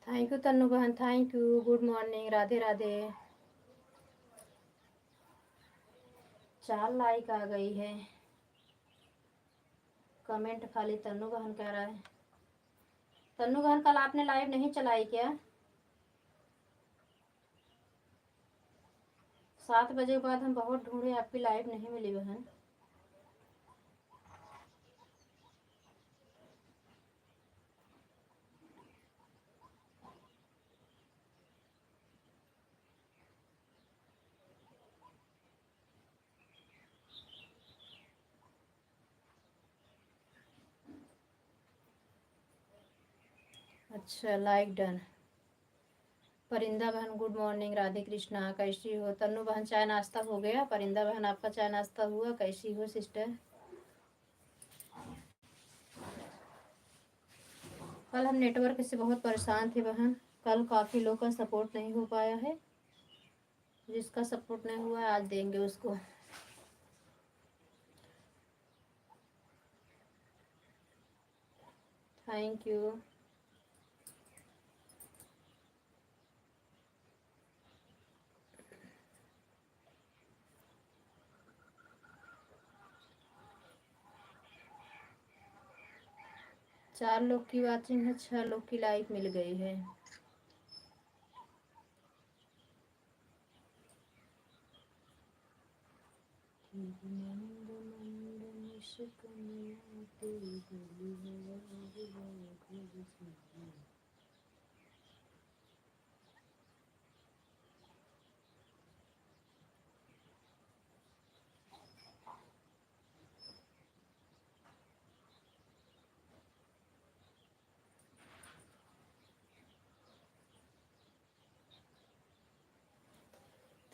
Thank you Tannu बहन, thank you. Good morning, Radhe Radhe. 4 like आ गई है। कमेंट खाली तन्नू बहन कह रहा है। तन्नू बहन कल आपने लाइव नहीं चलाई क्या? 7 बजे के बाद हम बहुत ढूंढे, आपकी लाइव नहीं मिली बहन। अच्छा, लाइक डन। परिंदा बहन गुड मॉर्निंग, राधे कृष्णा, कैसी हो? तन्नू बहन चाय नाश्ता हो गया? परिंदा बहन आपका चाय नाश्ता हुआ? कैसी हो सिस्टर? कल हम नेटवर्क से बहुत परेशान थे बहन। कल काफ़ी लोग का सपोर्ट नहीं हो पाया है। जिसका सपोर्ट नहीं हुआ है आज देंगे उसको। Thank you. चार लोग की वाचिंग है, 6 लोग की लाइक मिल गई है।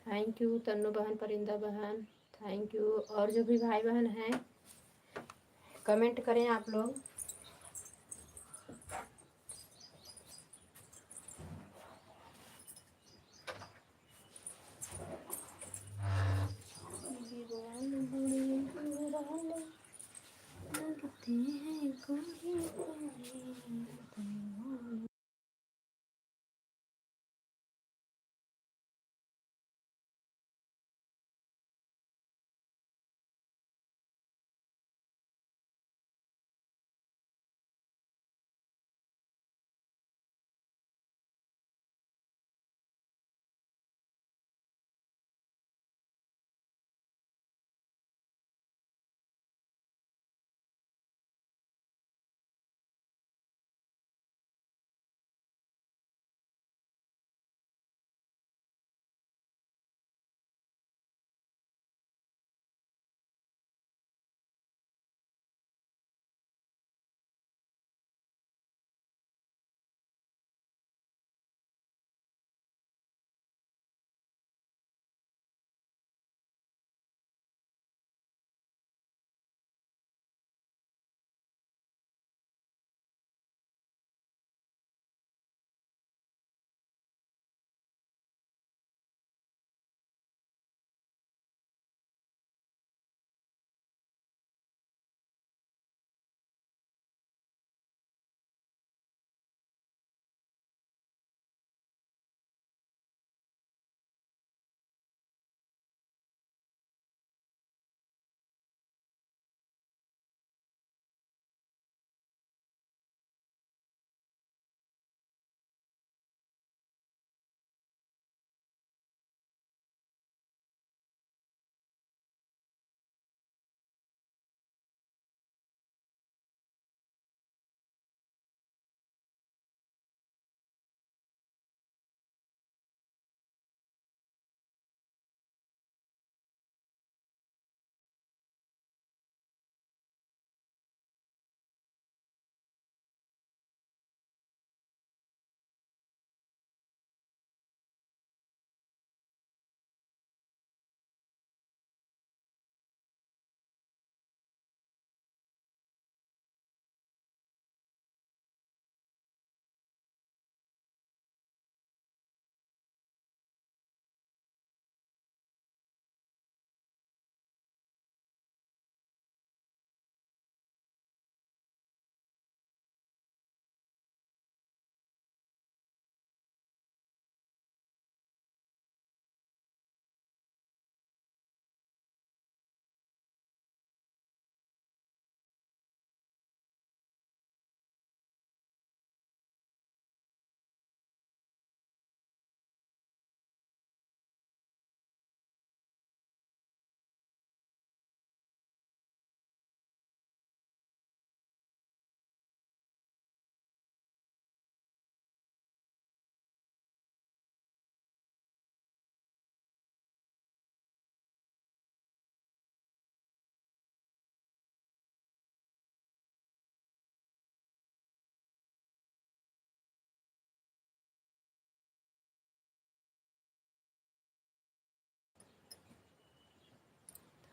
थैंक यू तन्नू बहन, परिंदा बहन, थैंक यू। और जो भी भाई बहन हैं कमेंट करें आप लोग। लगते हैं कोई कोई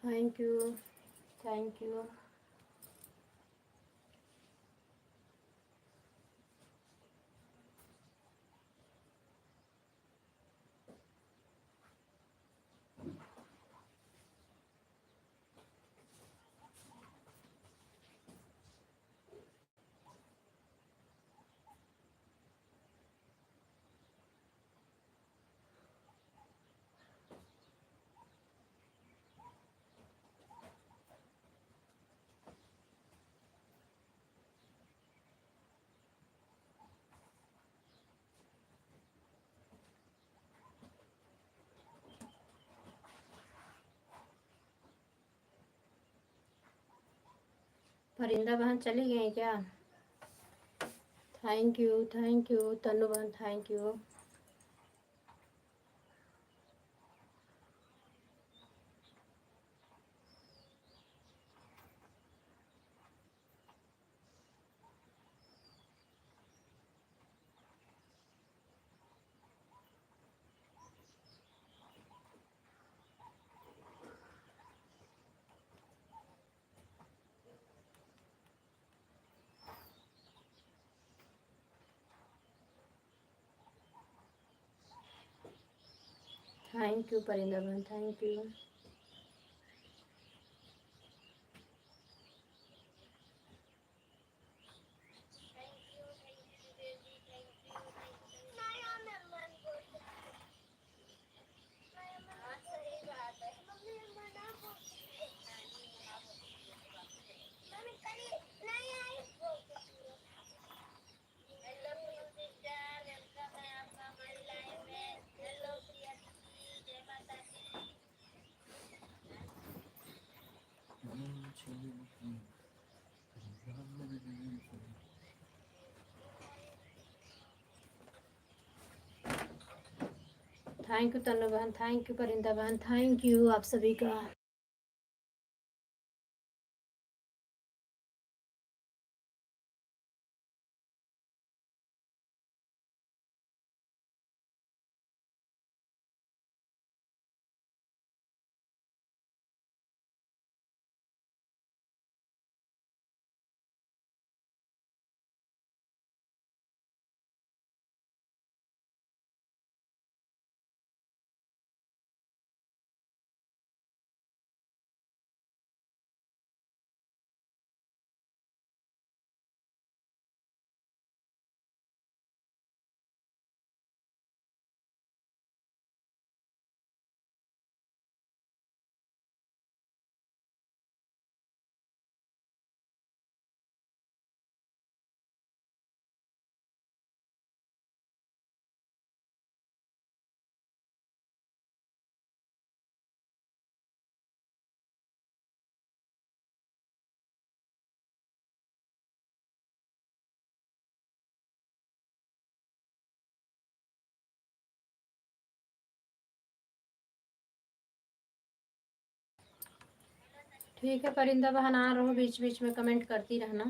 thank you, thank you. Parinda बहन चली गई क्या? Thank you, thank you Tannu बहन, thank you. Thank you Parinda बहन, thank you. Thank you Tannu बहन, थैंक यू परिंदा बहन, थैंक यू आप सभी का। ठीक है परिंदा बहन, आ रहो, बीच बीच में कमेंट करती रहना।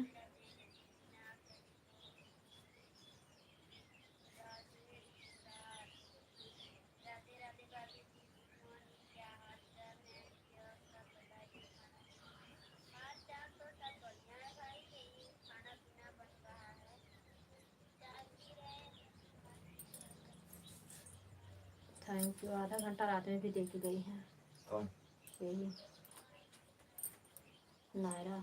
Thank you. आधा घंटा रात में भी देखी गई है। कौन? यही नायरा।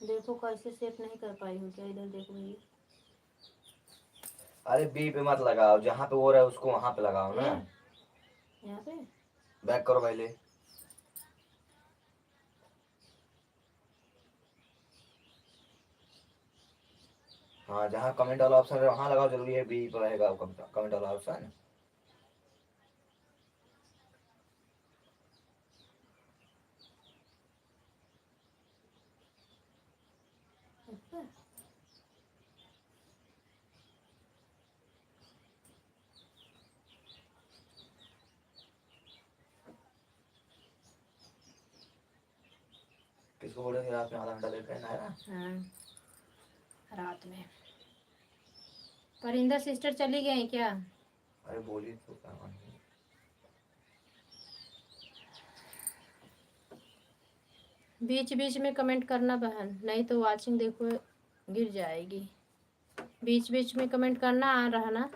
देखो कैसे सेट नहीं कर पाई हूँ क्या? इधर देखो ये। अरे बी पे मत लगाओ, जहाँ पे वो रहे उसको वहाँ पे लगाओ ना। यहाँ पे बैक करो पहले। हाँ, जहाँ कमेंट वाला ऑप्शन है वहाँ लगाओ, जरूरी है बी पर रहेगा कमेंट वाला ऑप्शन। किसको बोले थे रात में आधा घंटा लेट रहे ना? हाँ, रात में। परिंदा सिस्टर चली गई क्या? अरे बोली तो क्या मानी। बीच बीच में कमेंट करना बहन, नहीं तो वाचिंग देखो गिर जाएगी। बीच बीच में कमेंट करना आ रहा ना।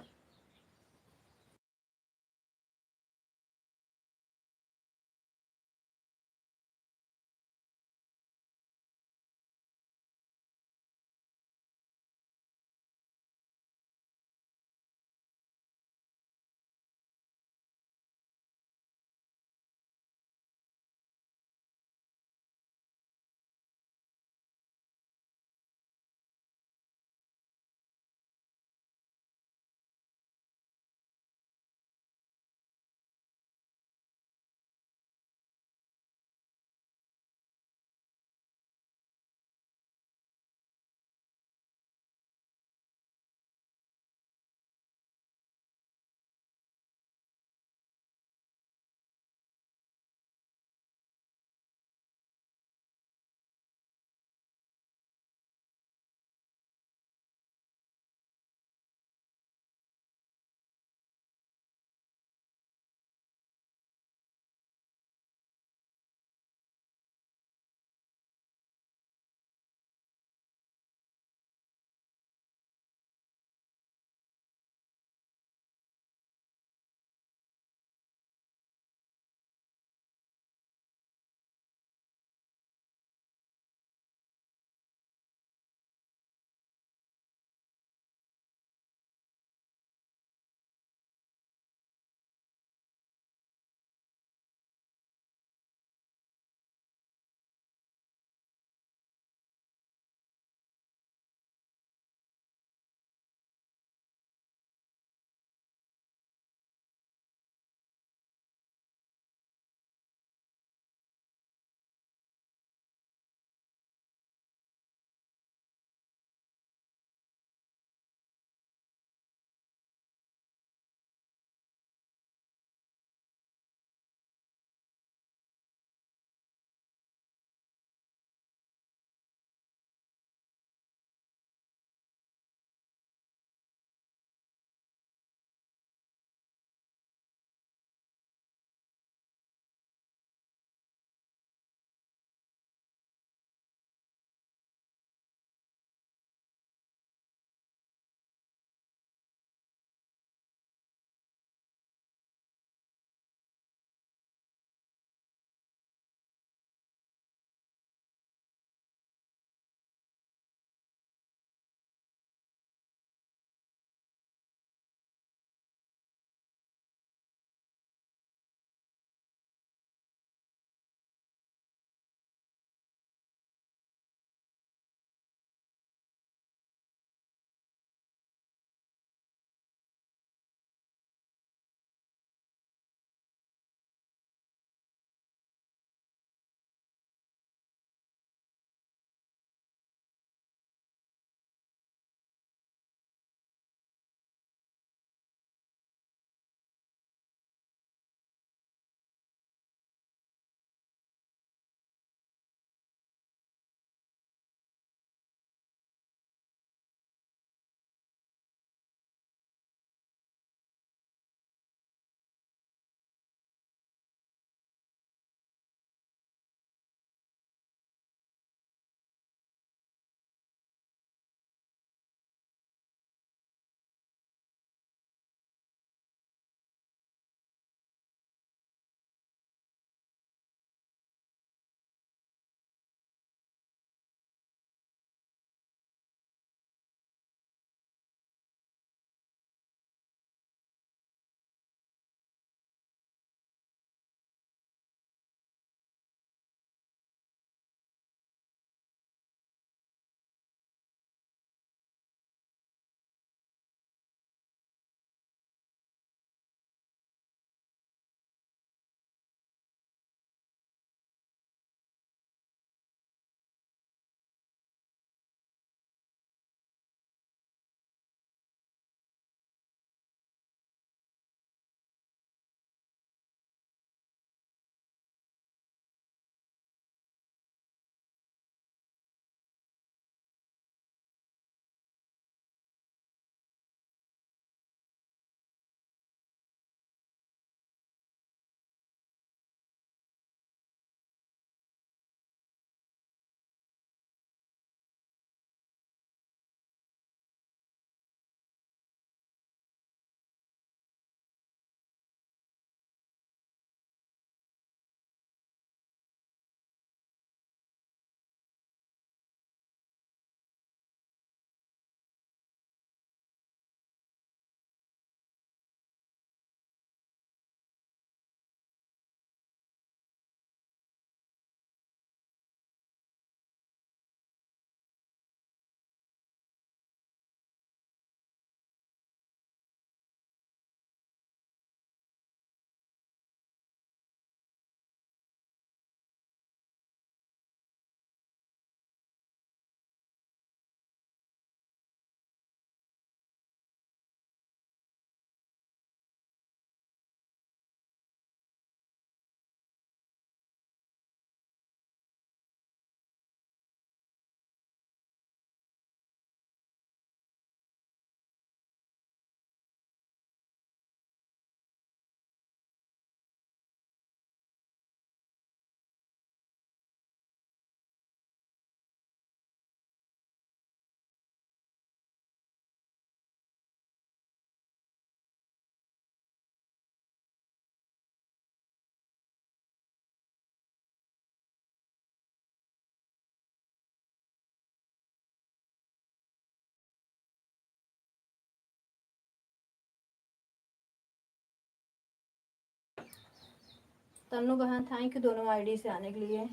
तन्नू बहन थैंक यू दोनों आईडी से आने के लिए।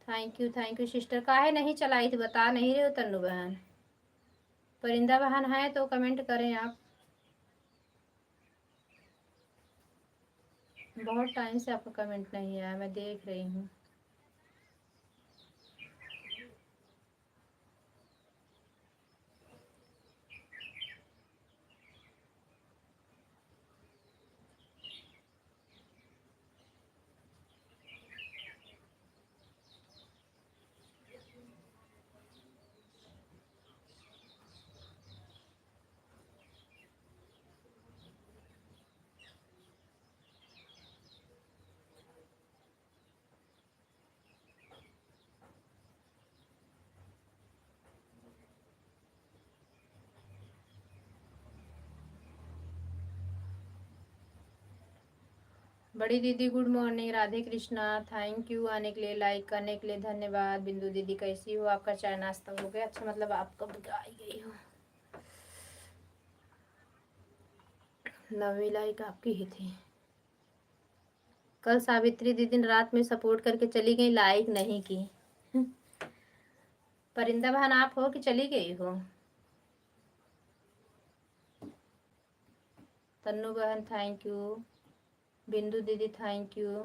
Thank you sister. काहे नहीं चलाई थी बता नहीं रहे हो तन्नू बहन? परिंदा बहन है तो कमेंट करें आप। बहुत टाइम से आपका कमेंट नहीं आया, मैं देख रही हूँ। बड़ी दीदी good morning, Radhe Krishna, thank you आने के लिए, लाइक करने के लिए धन्यवाद। बिंदु दीदी कैसी हो? आपका चाय नाश्ता हो गया? अच्छा मतलब आप कब आई गई हो? नवी लाइक आपकी ही थी। कल सावित्री दीदी रात में सपोर्ट करके चली गई, लाइक नहीं की। परिंदा बहन आप हो कि चली गई हो? तन्नू बहन थैंक यू, बिंदु दीदी थैंक यू।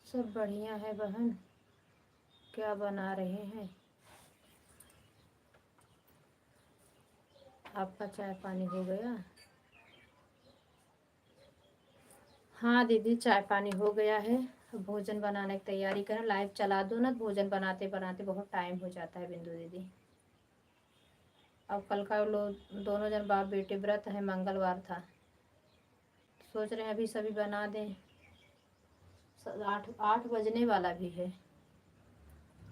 सब बढ़िया है बहन, क्या बना रहे हैं? आपका चाय पानी हो गया? हाँ दीदी चाय पानी हो गया है, अब भोजन बनाने की तैयारी करें। लाइव चला दो ना, भोजन बनाते बनाते बहुत टाइम हो जाता है बिंदु दीदी। अब कल का लोग दोनों जन बाप बेटे व्रत है, मंगलवार था, सोच रहे हैं अभी सभी बना दें। 8 बजने वाला भी है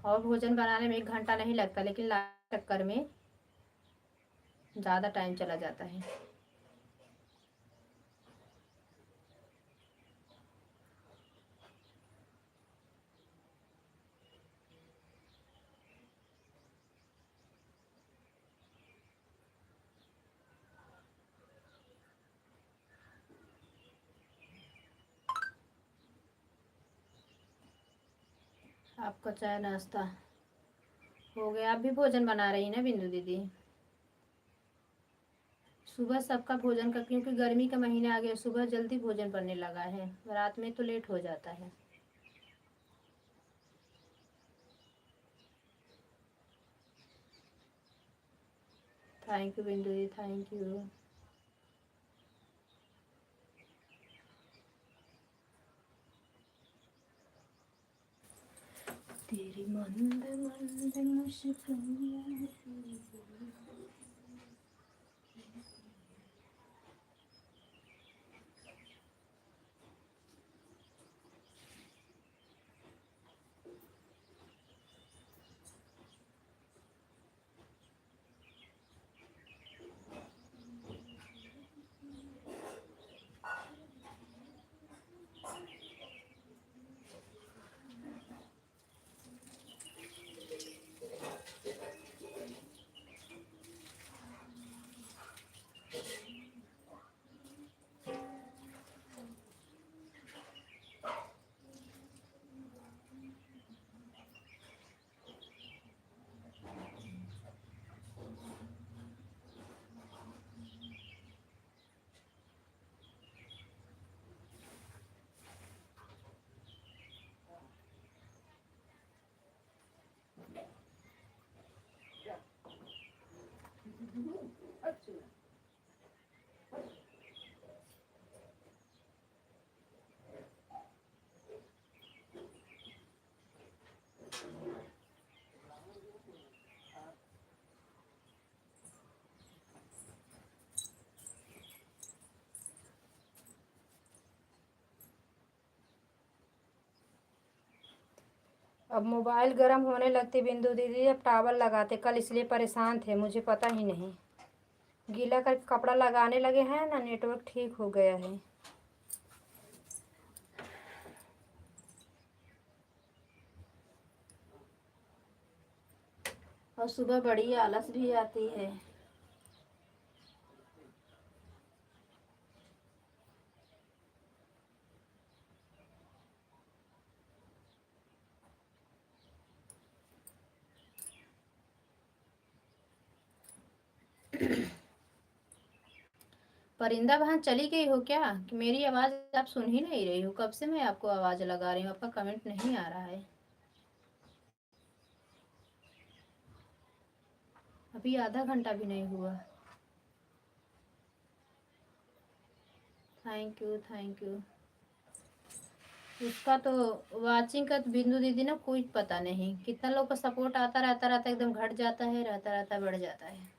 और भोजन बनाने में 1 घंटा नहीं लगता, लेकिन लाइव चक्कर में ज़्यादा टाइम चला जाता है। आपका चाय नाश्ता हो गया? आप भी भोजन बना रही ना बिंदु दीदी? सुबह सबका भोजन का, क्योंकि गर्मी का महीने आ गया, सुबह जल्दी भोजन बनने लगा है, रात में तो लेट हो जाता है। थैंक यू बिंदु जी, थैंक यू। तेरी मंद मंद मुस्कान। अब मोबाइल गर्म होने लगती बिंदु दीदी, अब टावल लगाते कल, इसलिए परेशान थे, मुझे पता ही नहीं। गीला करके कपड़ा लगाने लगे हैं ना, नेटवर्क ठीक हो गया है। और सुबह बड़ी आलस भी आती है। परिंदा बहन चली गई हो क्या, कि मेरी आवाज़ आप सुन ही नहीं रही हो? कब से मैं आपको आवाज़ लगा रही हूँ, आपका कमेंट नहीं आ रहा है। अभी आधा घंटा भी नहीं हुआ। Thank you thank you. उसका तो वाचिंग का तो बिंदु दीदी ना कोई पता नहीं, कितना लोग का सपोर्ट आता रहता रहता एकदम घट जाता है, रहता रहता बढ़ जाता है।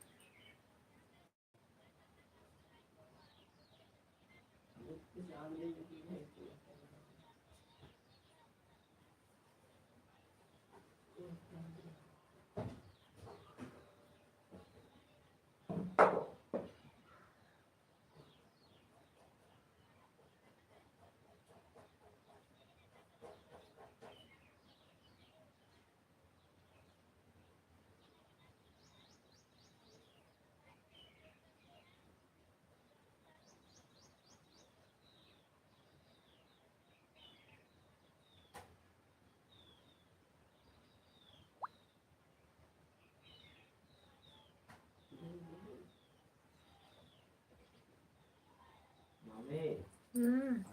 हम्म।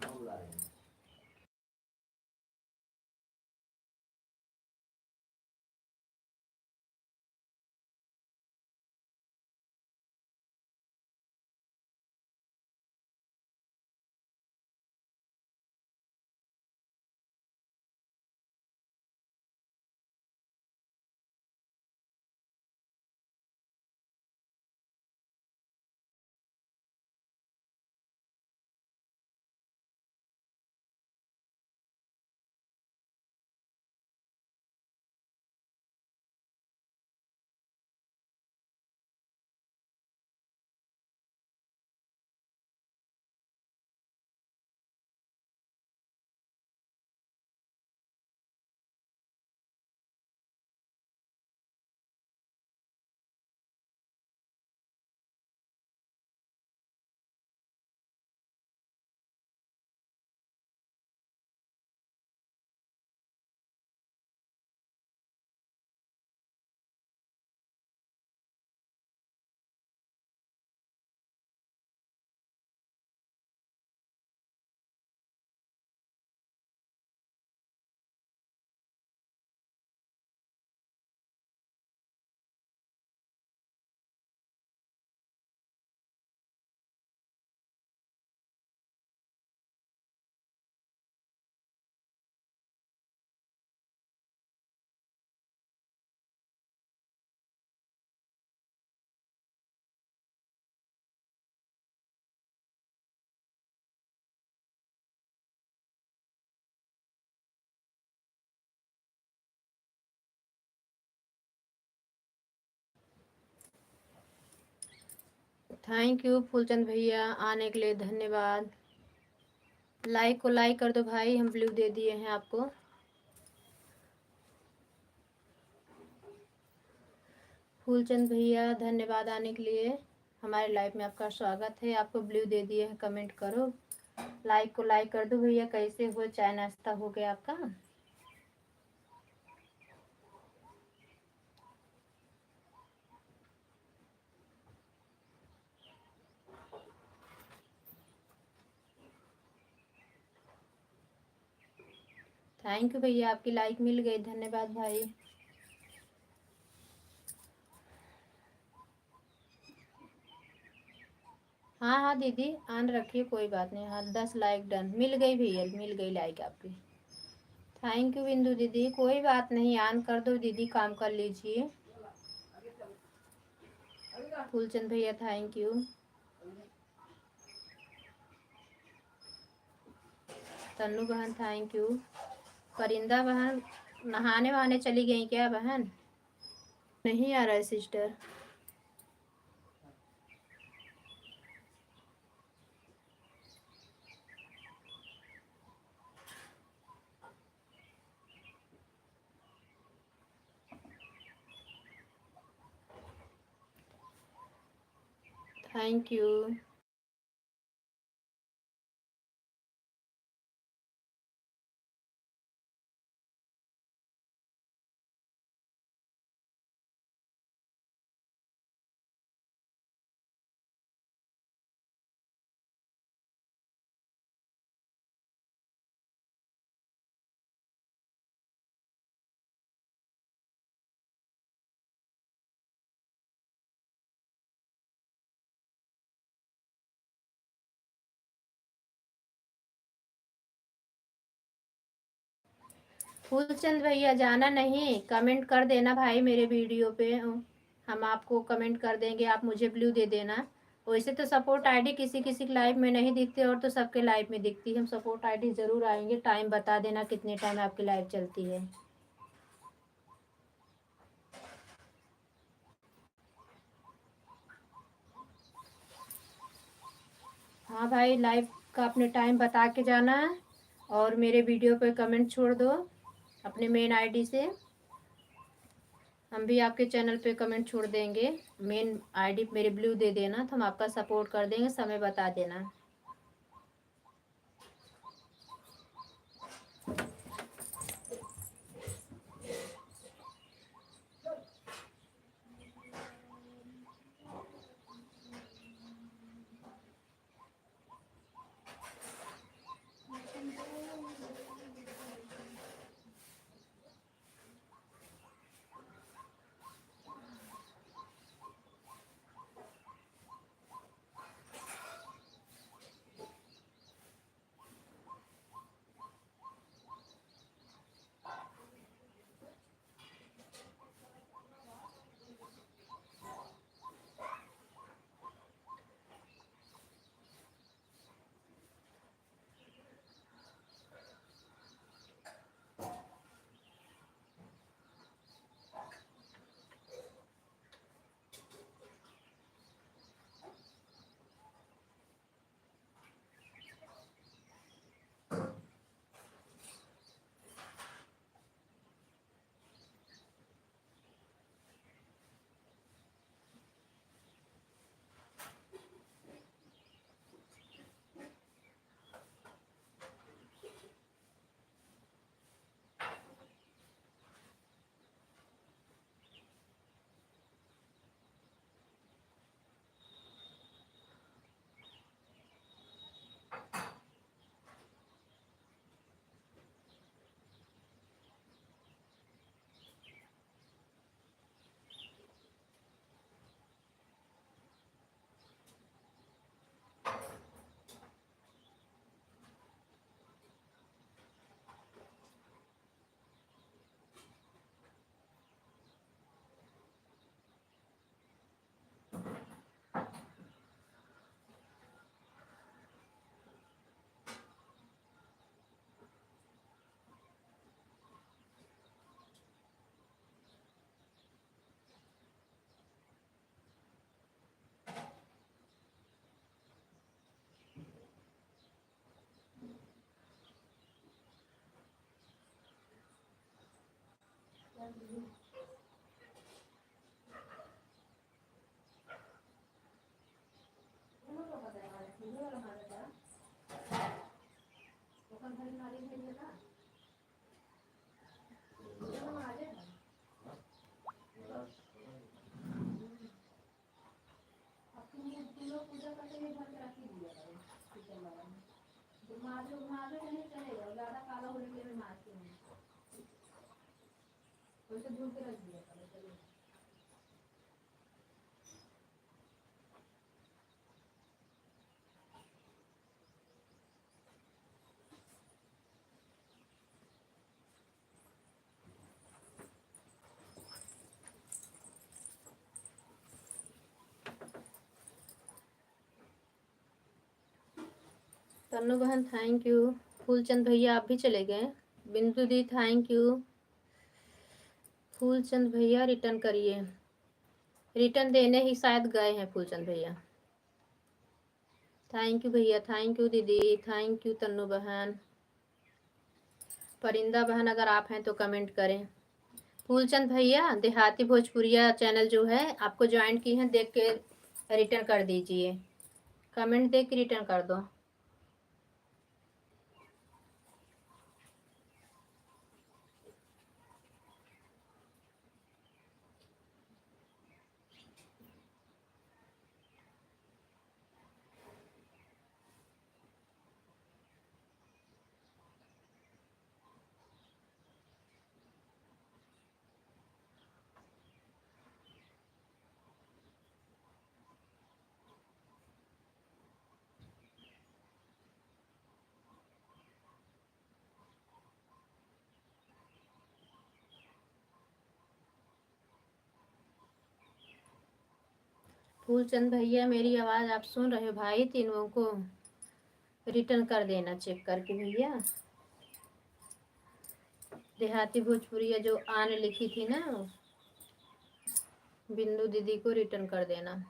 थैंक यू फूलचंद भैया, आने के लिए धन्यवाद। लाइक को लाइक कर दो भाई, हम ब्लू दे दिए हैं आपको। फूलचंद भैया धन्यवाद आने के लिए, हमारे लाइफ में आपका स्वागत है। आपको ब्लू दे दिए हैं, कमेंट करो। लाइक को लाइक कर दो भैया। कैसे हो, चाय नाश्ता हो गया आपका? थैंक यू भैया, आपकी लाइक मिल गई, धन्यवाद भाई। हाँ हाँ दीदी, ऑन रखिए, कोई बात नहीं। हाँ 10 लाइक डन, मिल गई भैया, मिल गई लाइक आपकी। थैंक यू बिंदु दीदी, कोई बात नहीं, ऑन कर दो दीदी, काम कर लीजिए। फूलचंद भैया थैंक यू। तन्नू बहन थैंक यू। परिंदा बहन नहाने वहाने चली गई क्या बहन? नहीं आ रहा है सिस्टर। Thank you. फूलचंद भैया जाना नहीं, कमेंट कर देना भाई मेरे वीडियो पे, हम आपको कमेंट कर देंगे, आप मुझे ब्लू दे देना। वैसे तो सपोर्ट आईडी किसी किसी लाइव में नहीं दिखते और तो सबके लाइव में दिखती है। हम सपोर्ट आईडी ज़रूर आएंगे, टाइम बता देना कितने टाइम आपकी लाइव चलती है। हाँ भाई, लाइव का अपने टाइम बता के जाना है और मेरे वीडियो पे कमेंट छोड़ दो अपने मेन आईडी से। हम भी आपके चैनल पे कमेंट छोड़ देंगे, मेन आईडी मेरे ब्लू दे देना तो हम आपका सपोर्ट कर देंगे, समय बता देना। तन्नू बहन थैंक यू। फूलचंद भैया आप भी चले गए। बिंदु दी थैंक यू। फूलचंद भैया रिटर्न करिए। रिटर्न देने ही शायद गए हैं फूलचंद भैया। थैंक यू भैया, थैंक यू दीदी, थैंक यू तन्नू बहन। परिंदा बहन अगर आप हैं तो कमेंट करें। फूलचंद भैया देहाती भोजपुरिया चैनल जो है आपको ज्वाइन की है, देख के रिटर्न कर दीजिए, कमेंट देख के रिटर्न कर दो। फूलचंद भैया मेरी आवाज़ आप सुन रहे हो भाई? तीनों को रिटर्न कर देना चेक करके भैया। देहाती भोजपुरिया जो आने लिखी थी ना बिंदु दीदी को रिटर्न कर देना।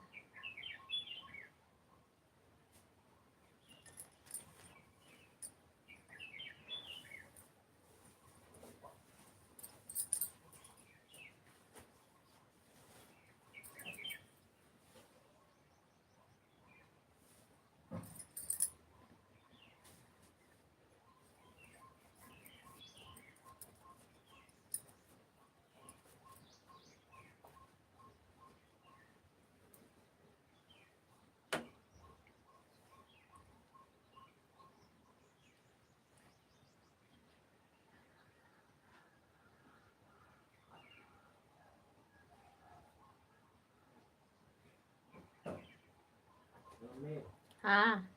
हाँ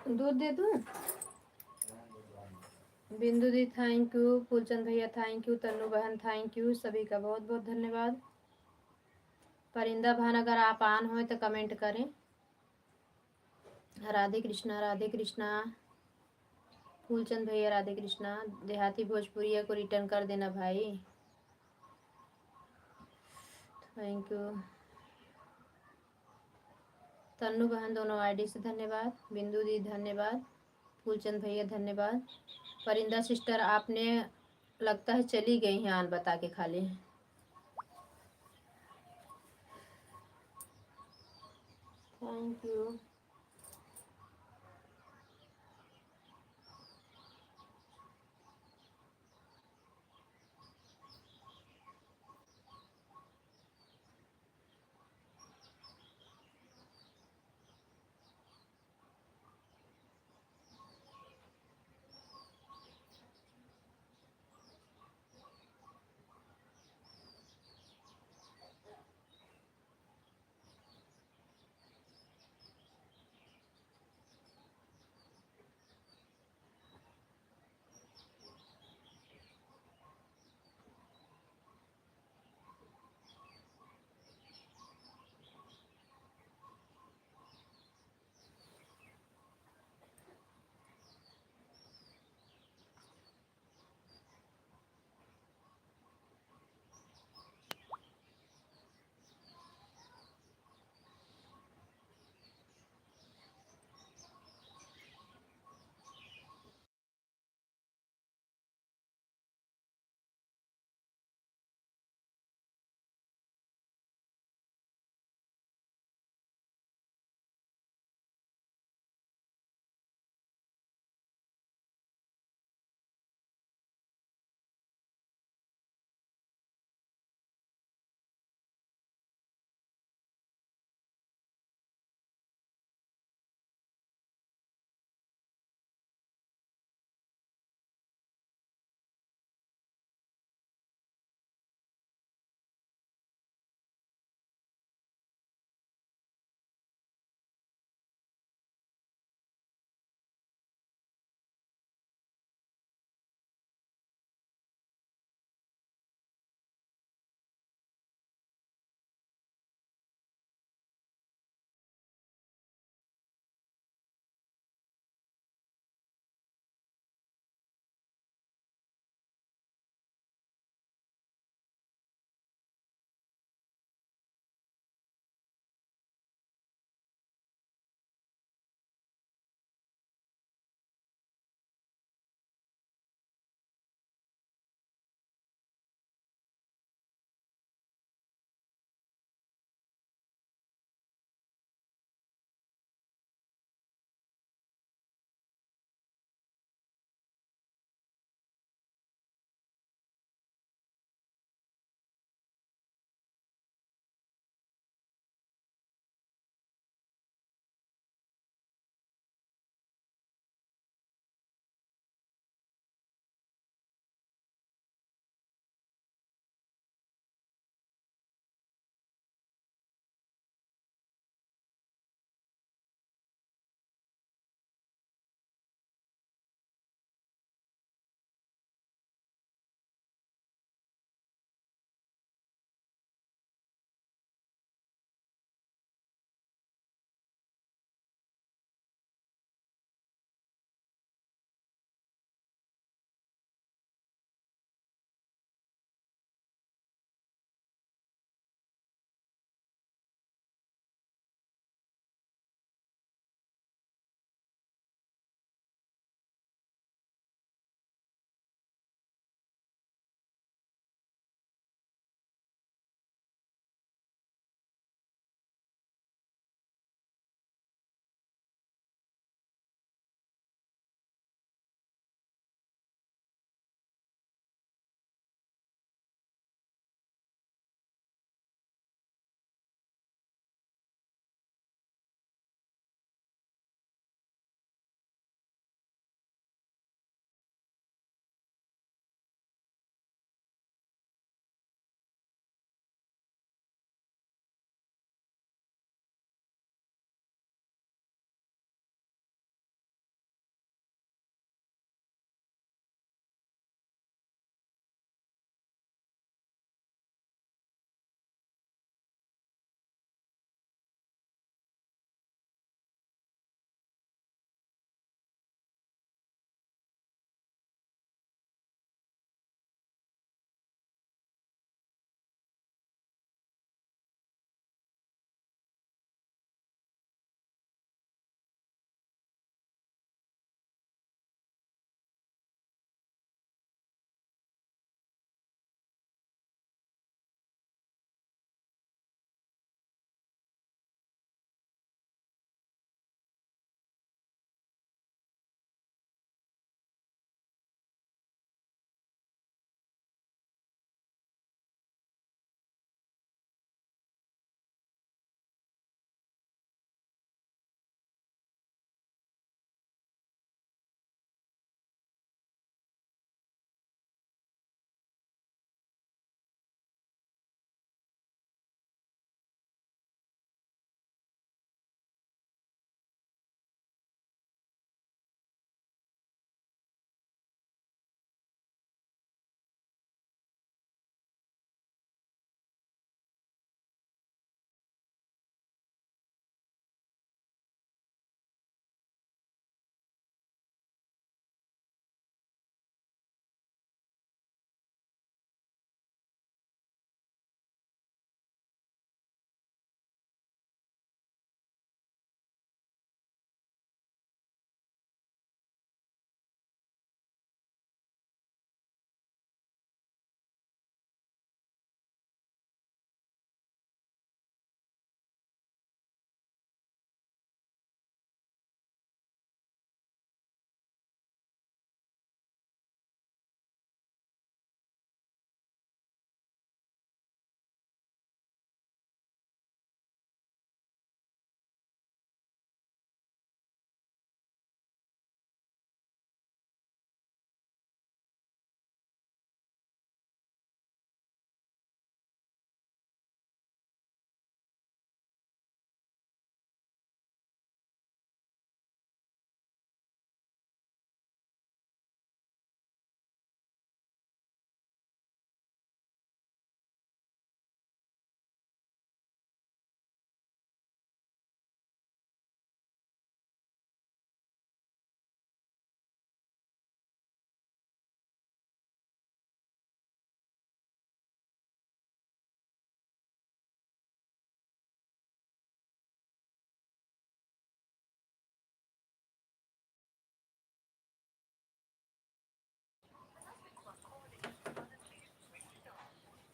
दूध दे दूँ? बिंदु दी थैंक यू, फूलचंद भैया थैंक यू, तन्नू बहन थैंक यू, सभी का बहुत बहुत धन्यवाद। परिंदा बहन अगर आप आन हो तो कमेंट करें। राधे कृष्णा, राधे कृष्णा। फूलचंद भैया राधे कृष्णा। देहाती भोजपुरिया को रिटर्न कर देना भाई, थैंक यू। तन्नू बहन दोनों आईडी से धन्यवाद। बिंदु दी धन्यवाद। फूलचंद भैया धन्यवाद। परिंदा सिस्टर आपने लगता है चली गई हैं आन बता के खाली। Thank you.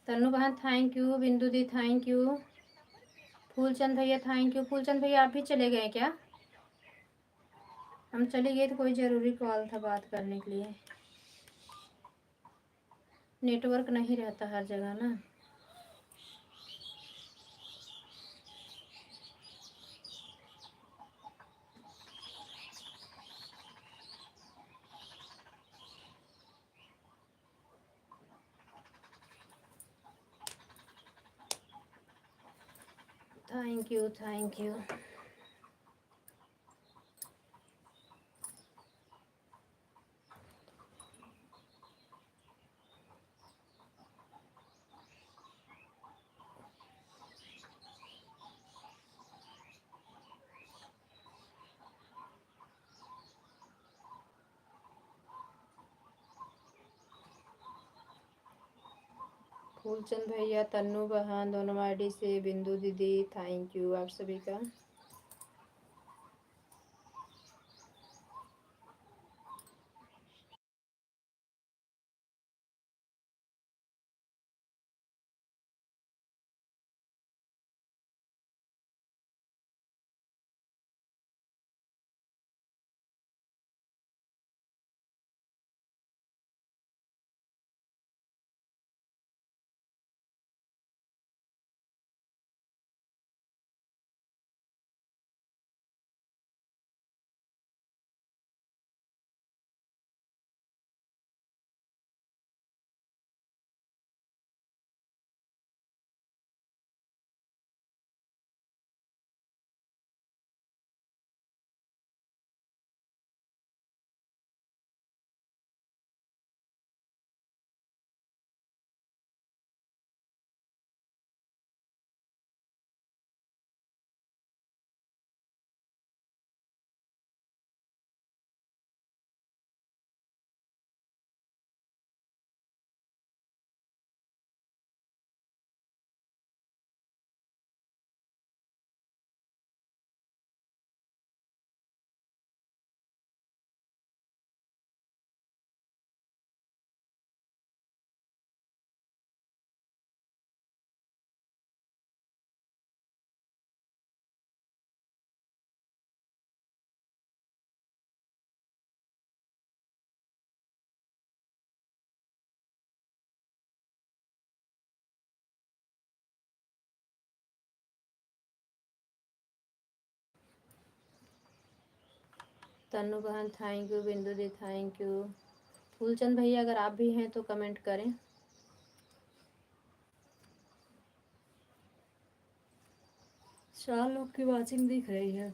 तन्नू बहन थैंक यू, बिंदु दी थैंक यू, फूलचंद भैया थैंक यू। फूलचंद भैया आप भी चले गए क्या? हम चले गए तो कोई ज़रूरी कॉल था बात करने के लिए। नेटवर्क नहीं रहता हर जगह ना। Thank you thank you. Phoolchand भैया, तन्नू बहन, दोनों आईडी से, बिंदु दीदी थैंक यू आप सभी का। तन्नू बहन थैंक यू, बिंदु दी थैंक यू। फूलचंद भैया अगर आप भी हैं तो कमेंट करें। चार लोग की वाचिंग दिख रही है।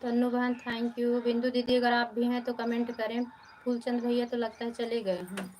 तन्नू बहन थैंक यू। बिंदु दीदी अगर आप भी हैं तो कमेंट करें। फूलचंद भैया तो लगता है चले गए हैं।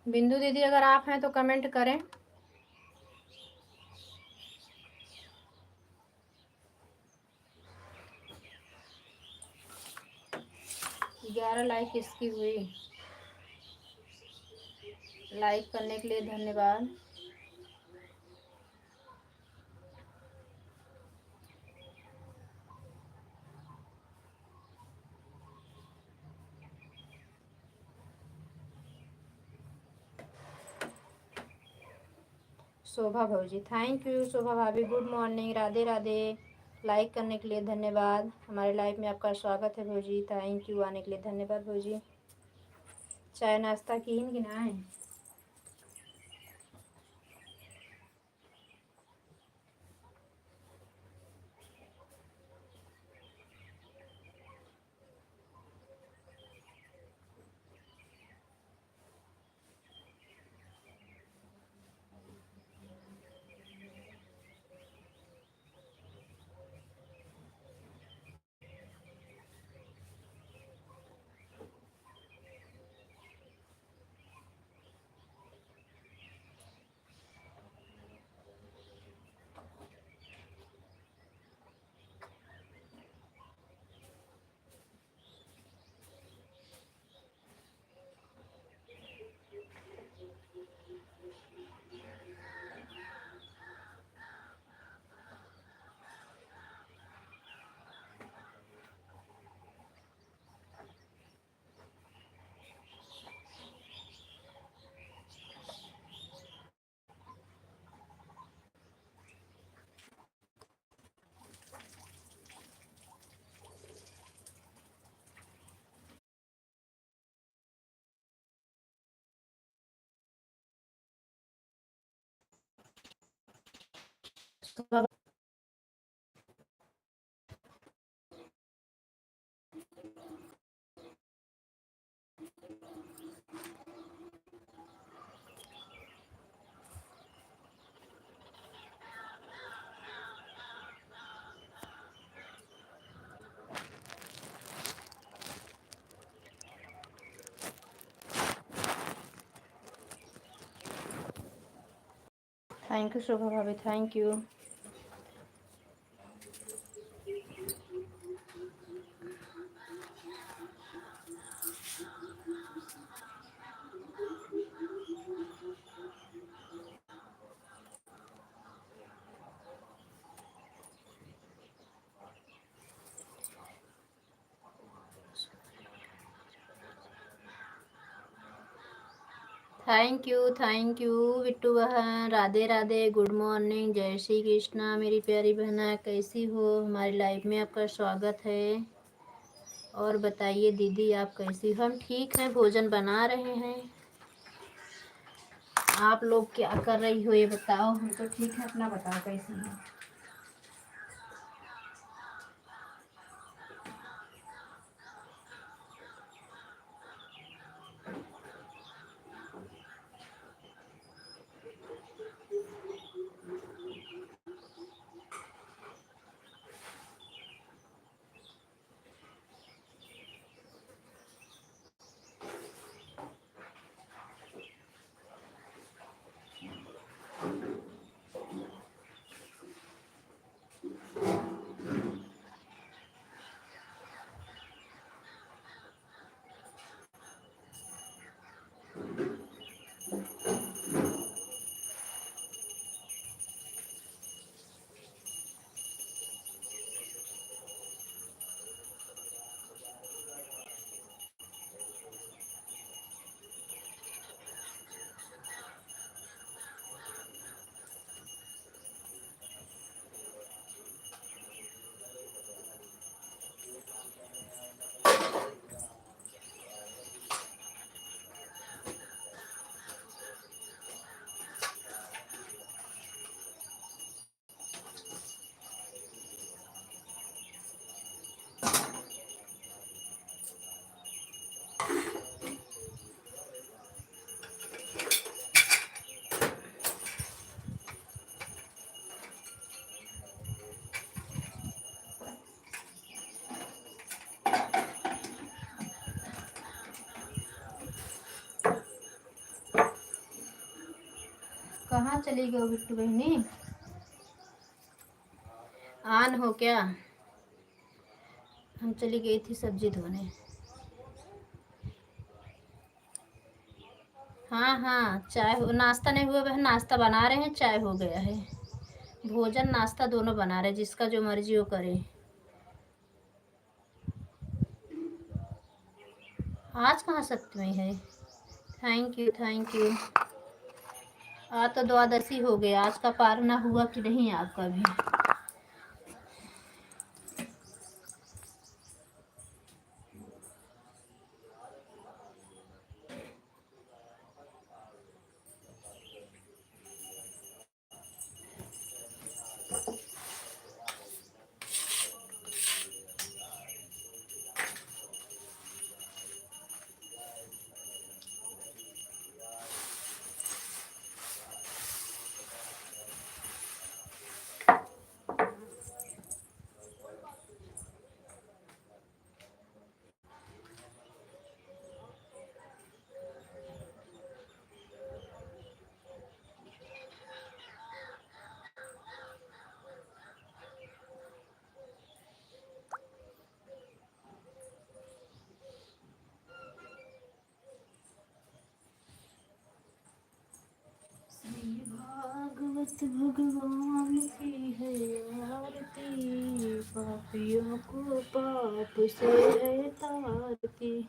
बिंदु दीदी अगर आप हैं तो कमेंट करें। 11 लाइक किसकी हुई? लाइक करने के लिए धन्यवाद। शोभा भौजी थैंक यू। शोभा भाभी good morning, Radhe Radhe. Like करने के लिए धन्यवाद। हमारे लाइव में आपका स्वागत है भौजी। थैंक यू, आने के लिए धन्यवाद भौजी। चाय नाश्ता की कि ना है? थैंक यू शोभा भाभी, thank you. Thank you Bittu बहन। राधे राधे, गुड मॉर्निंग, जय श्री कृष्णा मेरी प्यारी बहना, कैसी हो? हमारी लाइफ में आपका स्वागत है। और बताइए दीदी आप कैसी हो? हम ठीक हैं, भोजन बना रहे हैं। आप लोग क्या कर रही हो ये बताओ। हम तो ठीक है, अपना बताओ कैसी हो? कहाँ चली गई बिट्टू बहनी? आन हो क्या? हम चली गई थी सब्जी धोने। हाँ हाँ, चाय हो, नाश्ता नहीं हुआ बहन, नाश्ता बना रहे हैं, चाय हो गया है। भोजन नाश्ता दोनों बना रहे हैं, जिसका जो मर्जी हो करे। आज कहाँ सप्तमी है? Thank you thank you. आज तो द्वादशी हो गया, आज का पार ना हुआ कि नहीं आपका भी? भागवत भगवान की है आरती, पापियों को पाप से है तारती।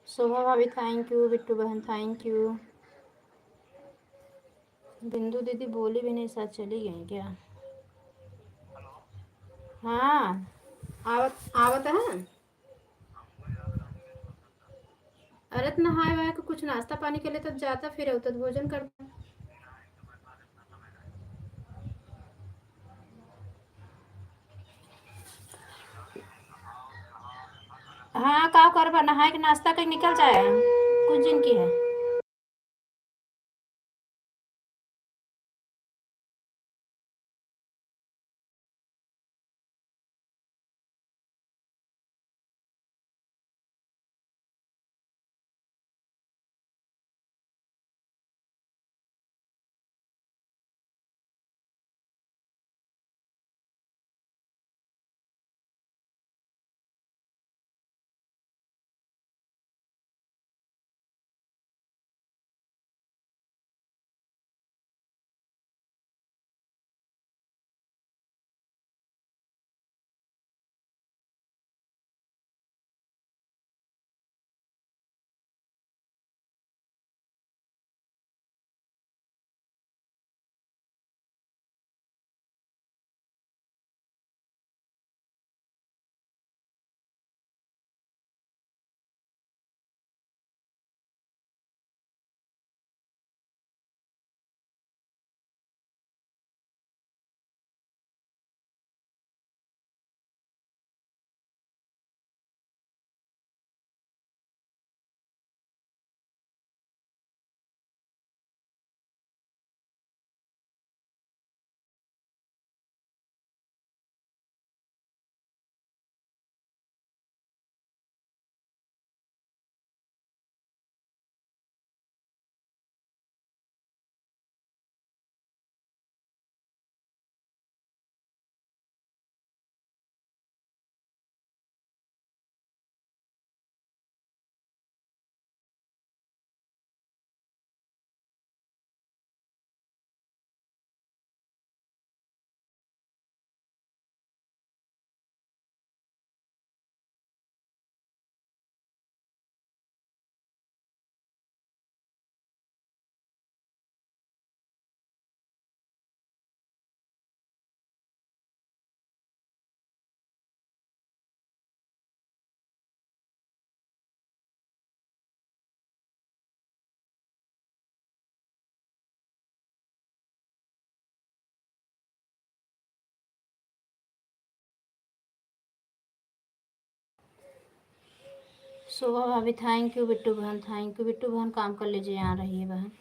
शोभा भाभी थैंक यू, बिट्टू बहन थैंक यू। बिंदु दीदी बोली भी नहीं, साथ चली गई क्या? हाँ, आवत आवत है। अरे तो नहाए वाए के कुछ नाश्ता पानी के लिए तब जाता, फिर होता तो भोजन करता। हाँ का कर, नहाए के नाश्ता कहीं निकल जाए, कुछ दिन की है। शोभा भाभी थैंक यू। बिट्टू बहन थैंक यू। बिट्टू बहन काम कर लीजिए, यहाँ रहिए बहन।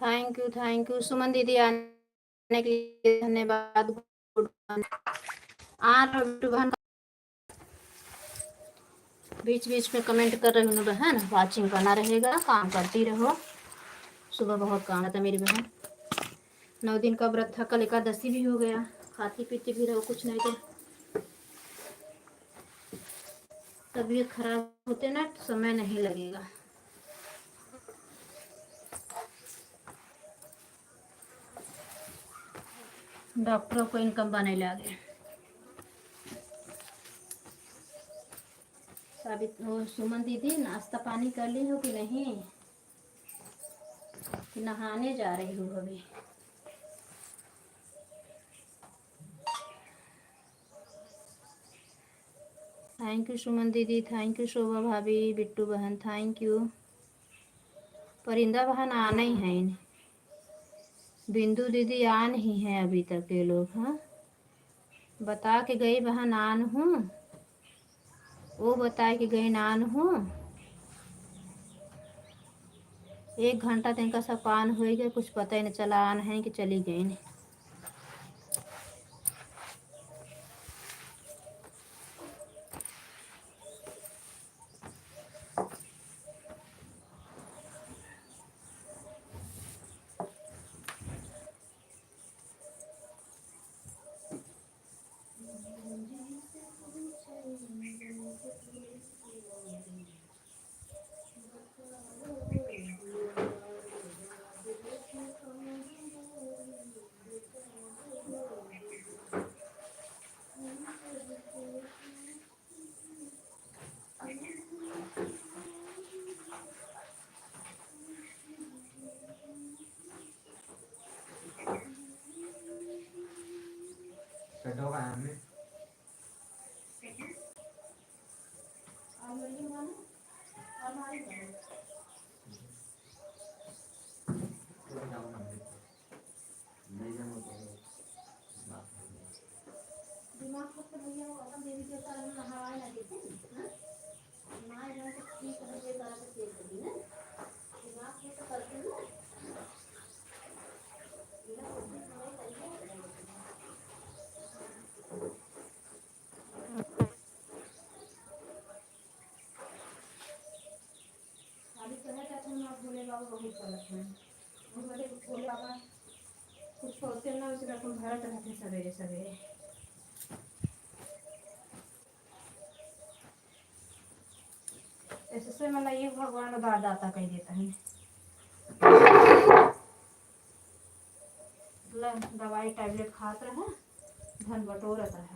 थैंक यू सुमन दीदी, आने के लिए धन्यवाद। बिट्टू बहन बीच बीच में कमेंट कर रही हूँ बहन, वाचिंग बना रहेगा, काम करती रहो। सुबह बहुत काम था मेरी बहन। 9 दिन का व्रत था, कल एकादशी भी हो गया। खाती पीती भी रहो, कुछ नहीं तो तबीयत खराब होते ना समय नहीं लगेगा। डॉक्टरों को इनकम बने लगे। साबित हो सुमन दीदी, नाश्ता पानी कर ली हो कि नहीं, कि नहाने जा रही हो अभी? थैंक यू सुमन दीदी, थैंक यू शोभा भाभी, बिट्टू बहन थैंक यू। परिंदा बहन आना ही है, बिंदु दीदी आ नहीं है अभी तक ये लोग। हाँ, बता के गई बहन आन हूँ, वो बताए कि गई नान हूँ। 1 घंटा तक का सब पान हो गया, कुछ पता ही नहीं चला आन है कि चली गई नहीं। और भोले बाबा बहुत फर्क है। भोले भोले बाबा कुछ होते ना उसमें अपन भरत रहते सवेरे सवेरे। इससे मतलब ये भगवान बार दाता कह देता है। दवाई टैबलेट खात रहे, धन बटोरत रहे।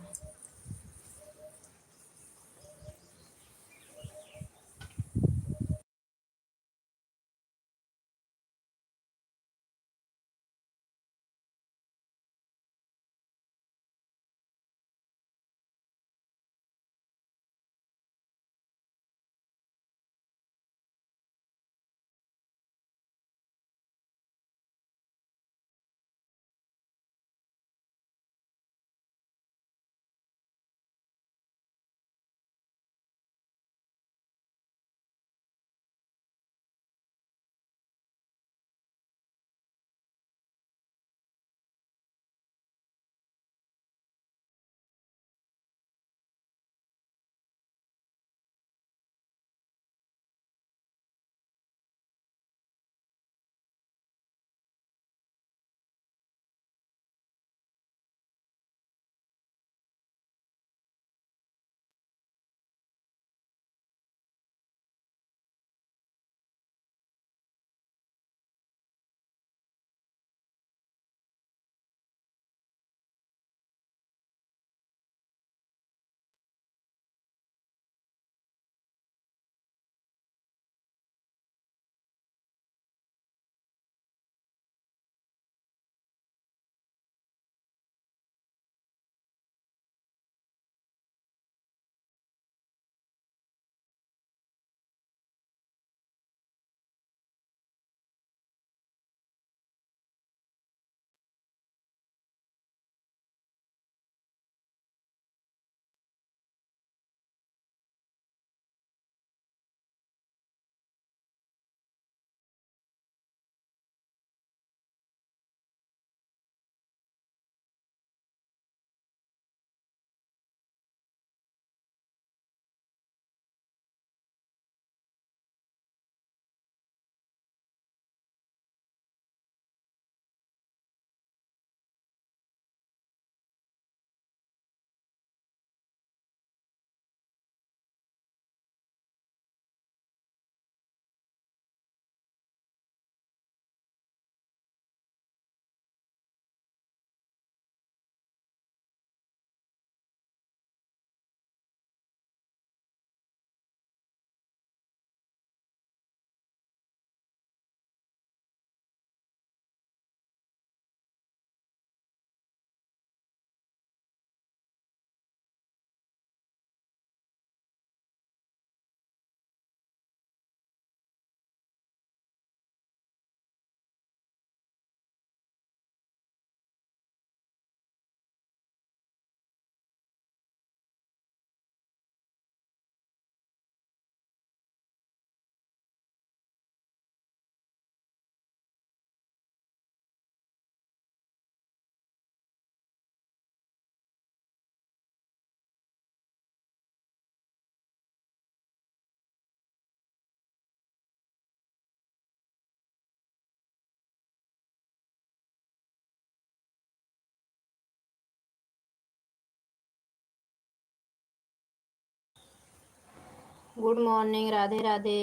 Good morning, Radhe Radhe.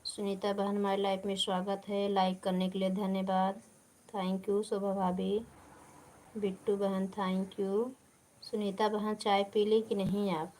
सुनीता बहन हमारी लाइफ में स्वागत है। लाइक करने के लिए धन्यवाद, थैंक यू। शोभा भाभी, बिट्टू बहन थैंक यू। सुनीता बहन चाय पी ली कि नहीं आप?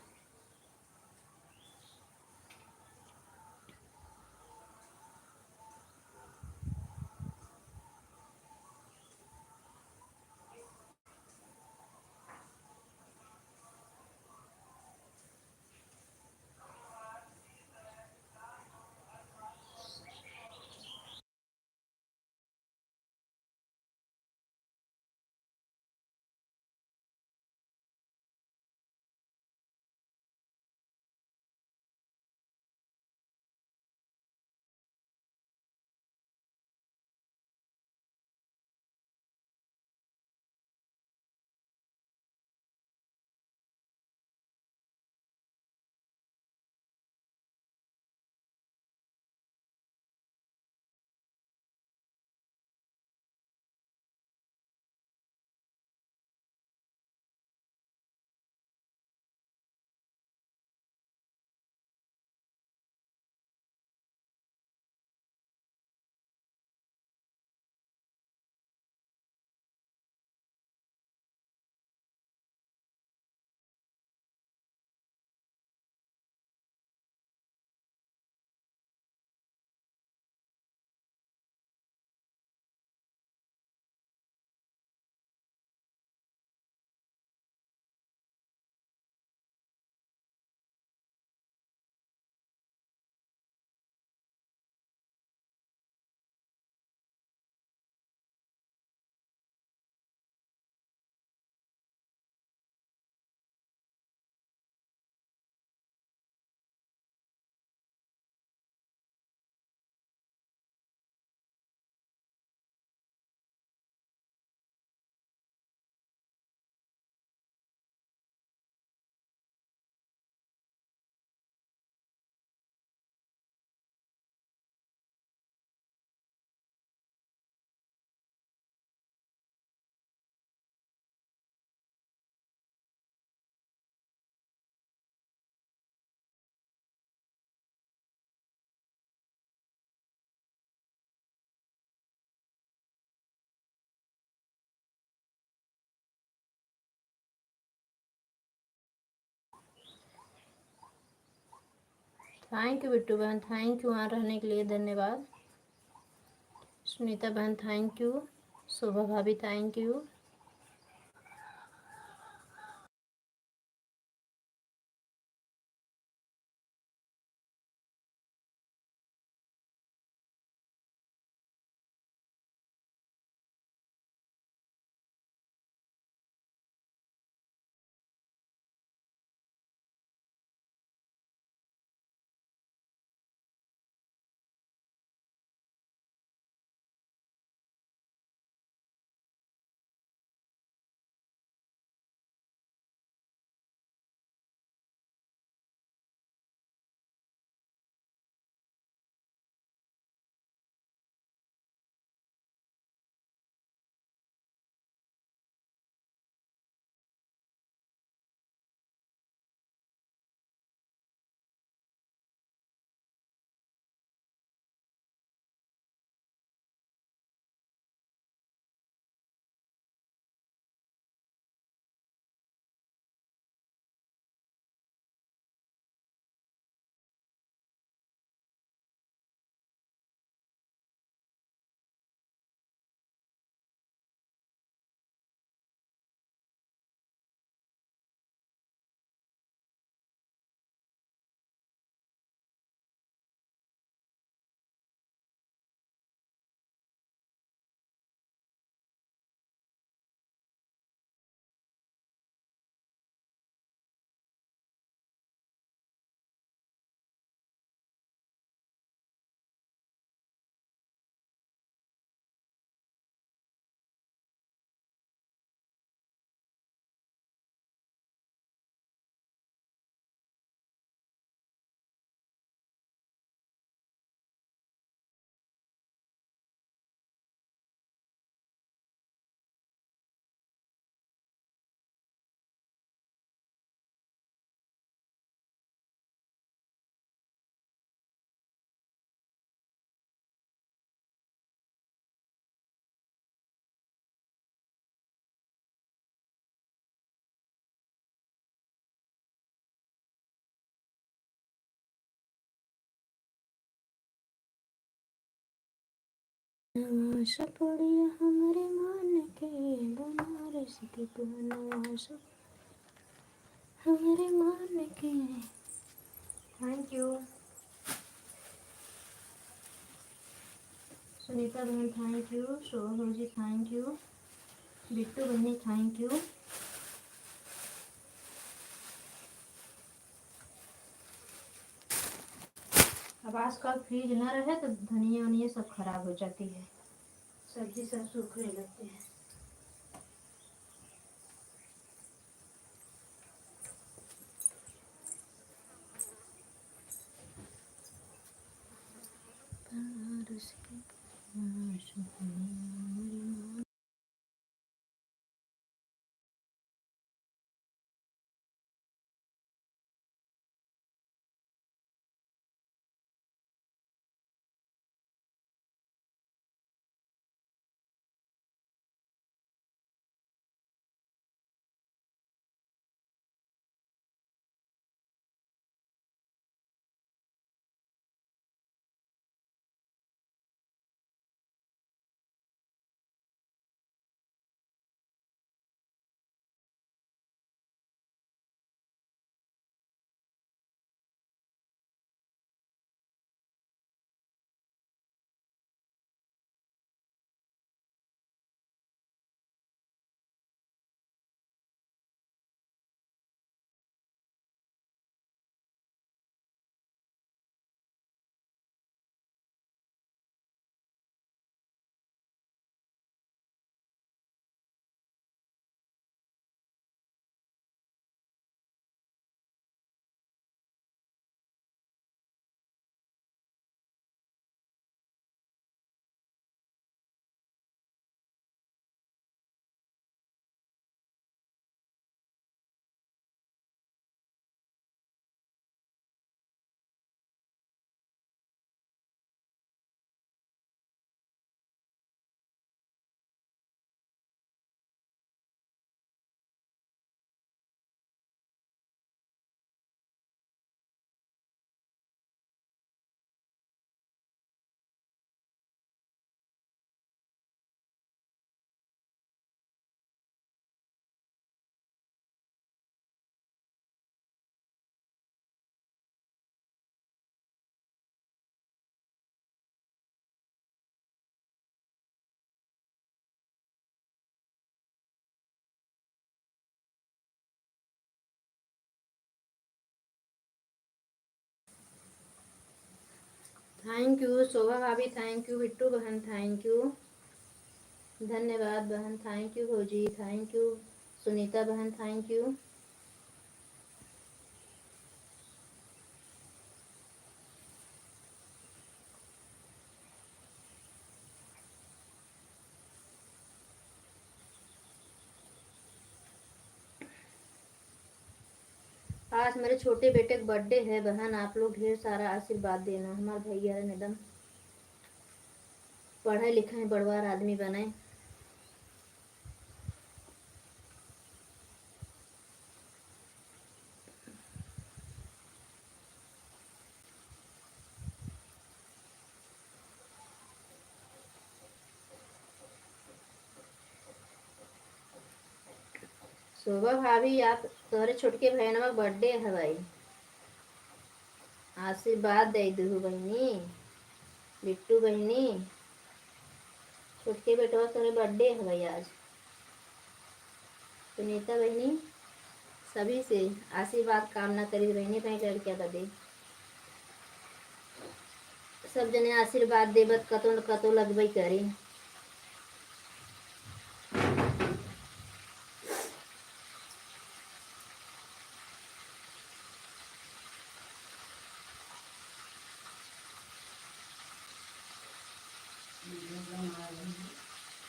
थैंक यू बिट्टू बहन, थैंक यू वहाँ रहने के लिए, धन्यवाद। सुनीता बहन थैंक यू, शोभा भाभी थैंक यू। नवास पड़िया हमारे मान के, बनारस के बनवास हमारे मान के। थैंक यू सुनीता बहन, thank you Shobha ji, thank you Bittu बहनी, थैंक यू। अब आजकल फ्रिज ना रहे तो धनिया वनिया सब खराब हो जाती है, सब्जी सब सूखने लगते हैं। बनारस के थैंक यू शोभा भाभी, थैंक यू बिट्टू बहन, थैंक यू, धन्यवाद बहन, थैंक यू भौजी, थैंक यू सुनीता बहन, थैंक यू। आज मेरे छोटे बेटे का बर्थडे है बहन, आप लोग ढेर सारा आशीर्वाद देना। हमारे भैया एकदम पढ़े लिखे बड़वार आदमी बने। शोभा भाभी, आप तुम्हारे छोटके बहनवा बर्थडे है भाई, आशीर्वाद दे दू बहनी, बिट्टू बहनी, छोटके बेटवा तुम्हारे बर्थडे है भाई आज। सुनीता बहनी, सभी से आशीर्वाद कामना करी बहनी भाई लड़किया बदे। सब जने आशीर्वाद देवत कतो न कतो लगबई करी।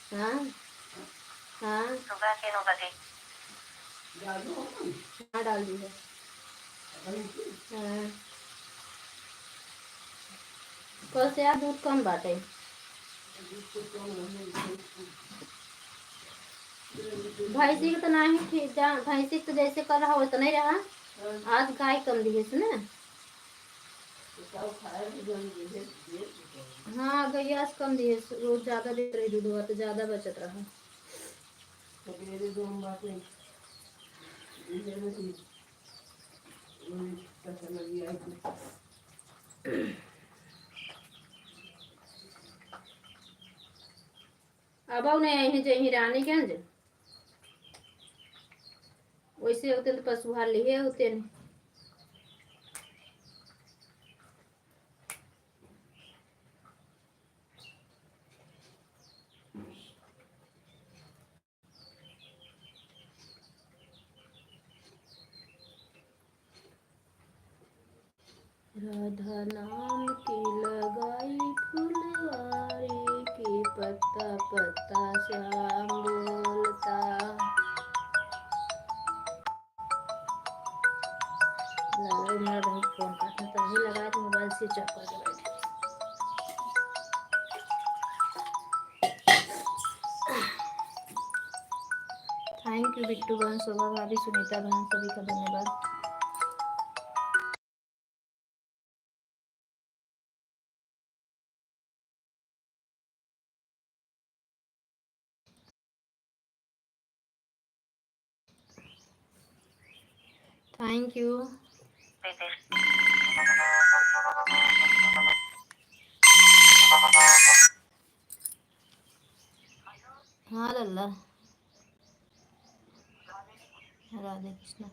हाँ हाँ सुबह के 9 बजे हाँ डाल दी है। हाँ कल से यार दूध कम बाटे। भैंसी के तो नहीं ठीक, भैंसी तो जैसे कर रहा वैसा नहीं रहा। आज गाय कम दी है इसने। हाँ गैया से कम दी है, रोज ज्यादा दे रही दूध, हुआ तो ज्यादा बचत रहा। अब नहीं यही जही रानीगंज, वैसे होते तो पशुहार लिए होते नहीं। राधा नाम की लगाई फुलवारी की, पत्ता पत्ता श्याम बोलता। मेरा बहन फोन काटने तभी लगाया तो मोबाइल स्विच ऑफ करके बैठे। थैंक यू बिट्टू बहन, शोभा भाभी, सुनीता बहन, सभी का धन्यवाद। Thank you. हाँ लल्ला, राधे कृष्णा।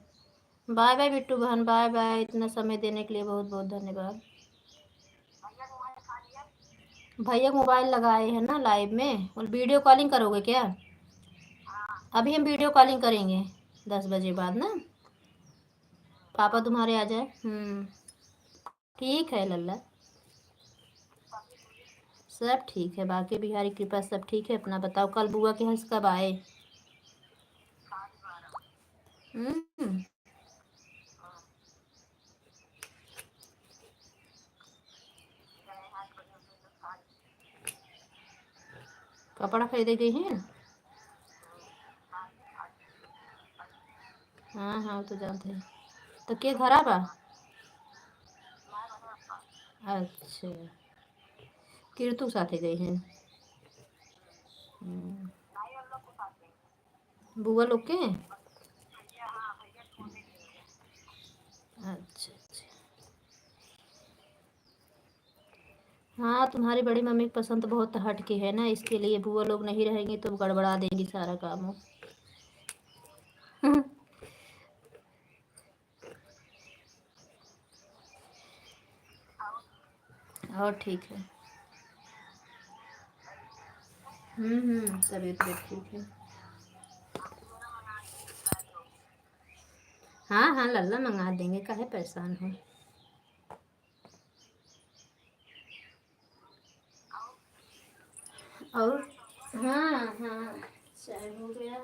बाय बाय बिट्टू बहन, बाय बाय। इतना समय देने के लिए बहुत बहुत धन्यवाद। भैया मोबाइल लगाए हैं ना लाइव में, और वीडियो कॉलिंग करोगे क्या? अभी हम वीडियो कॉलिंग करेंगे 10 बजे बाद ना, पापा तुम्हारे आ जाए। ठीक है लल्ला, सब ठीक है, बाकी बिहारी कृपा सब ठीक है। अपना बताओ, कल बुआ के हंस कब आए? हम्म कपड़ा खरीदे गई हैं। हाँ हाँ तो जानते हैं। तो के घर बा? अच्छा, कीर्तु साथे गई हैं। हम्म, बुआ लोग के? अच्छा अच्छा। हाँ तुम्हारी बड़ी मम्मी की पसंद बहुत हट के है ना, इसके लिए बुआ लोग नहीं रहेंगी तो गड़बड़ा देंगी सारा काम। और ठीक है। तबीयत भी ठीक है। हाँ हाँ लल्ला मंगा देंगे, काहे परेशान हो। और हाँ हाँ, चाय हो गया,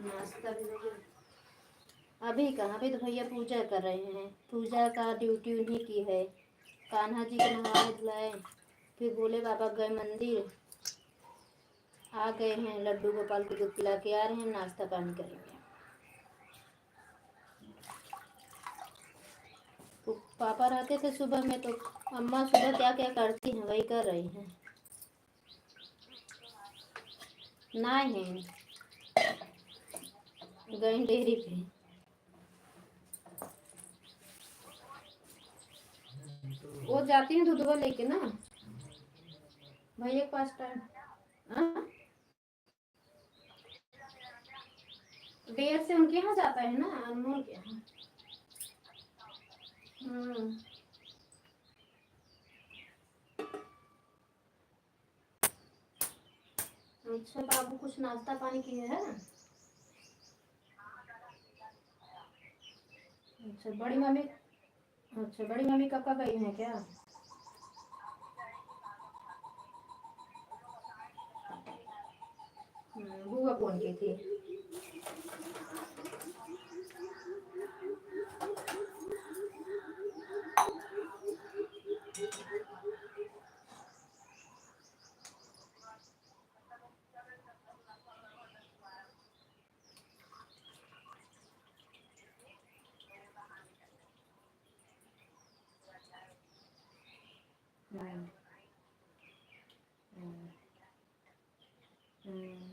नाश्ता भी हो गया। अभी कहाँ, अभी तो भैया पूजा कर रहे हैं, पूजा का ड्यूटी उन्हीं की है। कान्हा जी के नहवाए धुलाए, फिर भोले बाबा गए मंदिर, आ गए हैं, लड्डू गोपाल को दूध पिला के आ रहे हैं, नाश्ता पानी करेंगे। तो पापा रहते थे सुबह में, तो अम्मा सुबह क्या क्या करती हैं वही कर रही हैं। नहीं, गई डेयरी पे। वो जाती है दूधवा लेके ना भैया के पास टाइम। हाँ? देर से उनके यहाँ जाता है ना, अनमोल के यहाँ। हम्म। अच्छा बाबू कुछ नाश्ता पानी किए है? अच्छा बड़ी मम्मी, अच्छा बड़ी मम्मी कब का गई हैं क्या? बुआ कौन की थी? हम्म, हम्म, हम्म।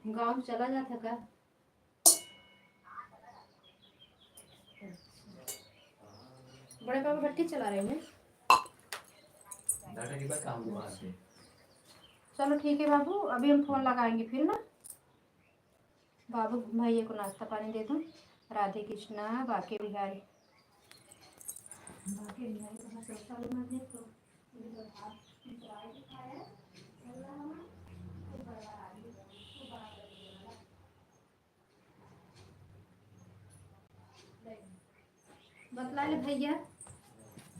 गाँव चला जाता का? बड़े पापा भट्टी चला रहे हैं। चलो ठीक है बाबू, अभी हम फोन लगाएंगे फिर ना। बाबू भैया को नाश्ता पानी दे दो। राधे कृष्णा, बाके बिहारी। बाके बिहारी कहाँ से चालू मत देखो। बतला ले भैया,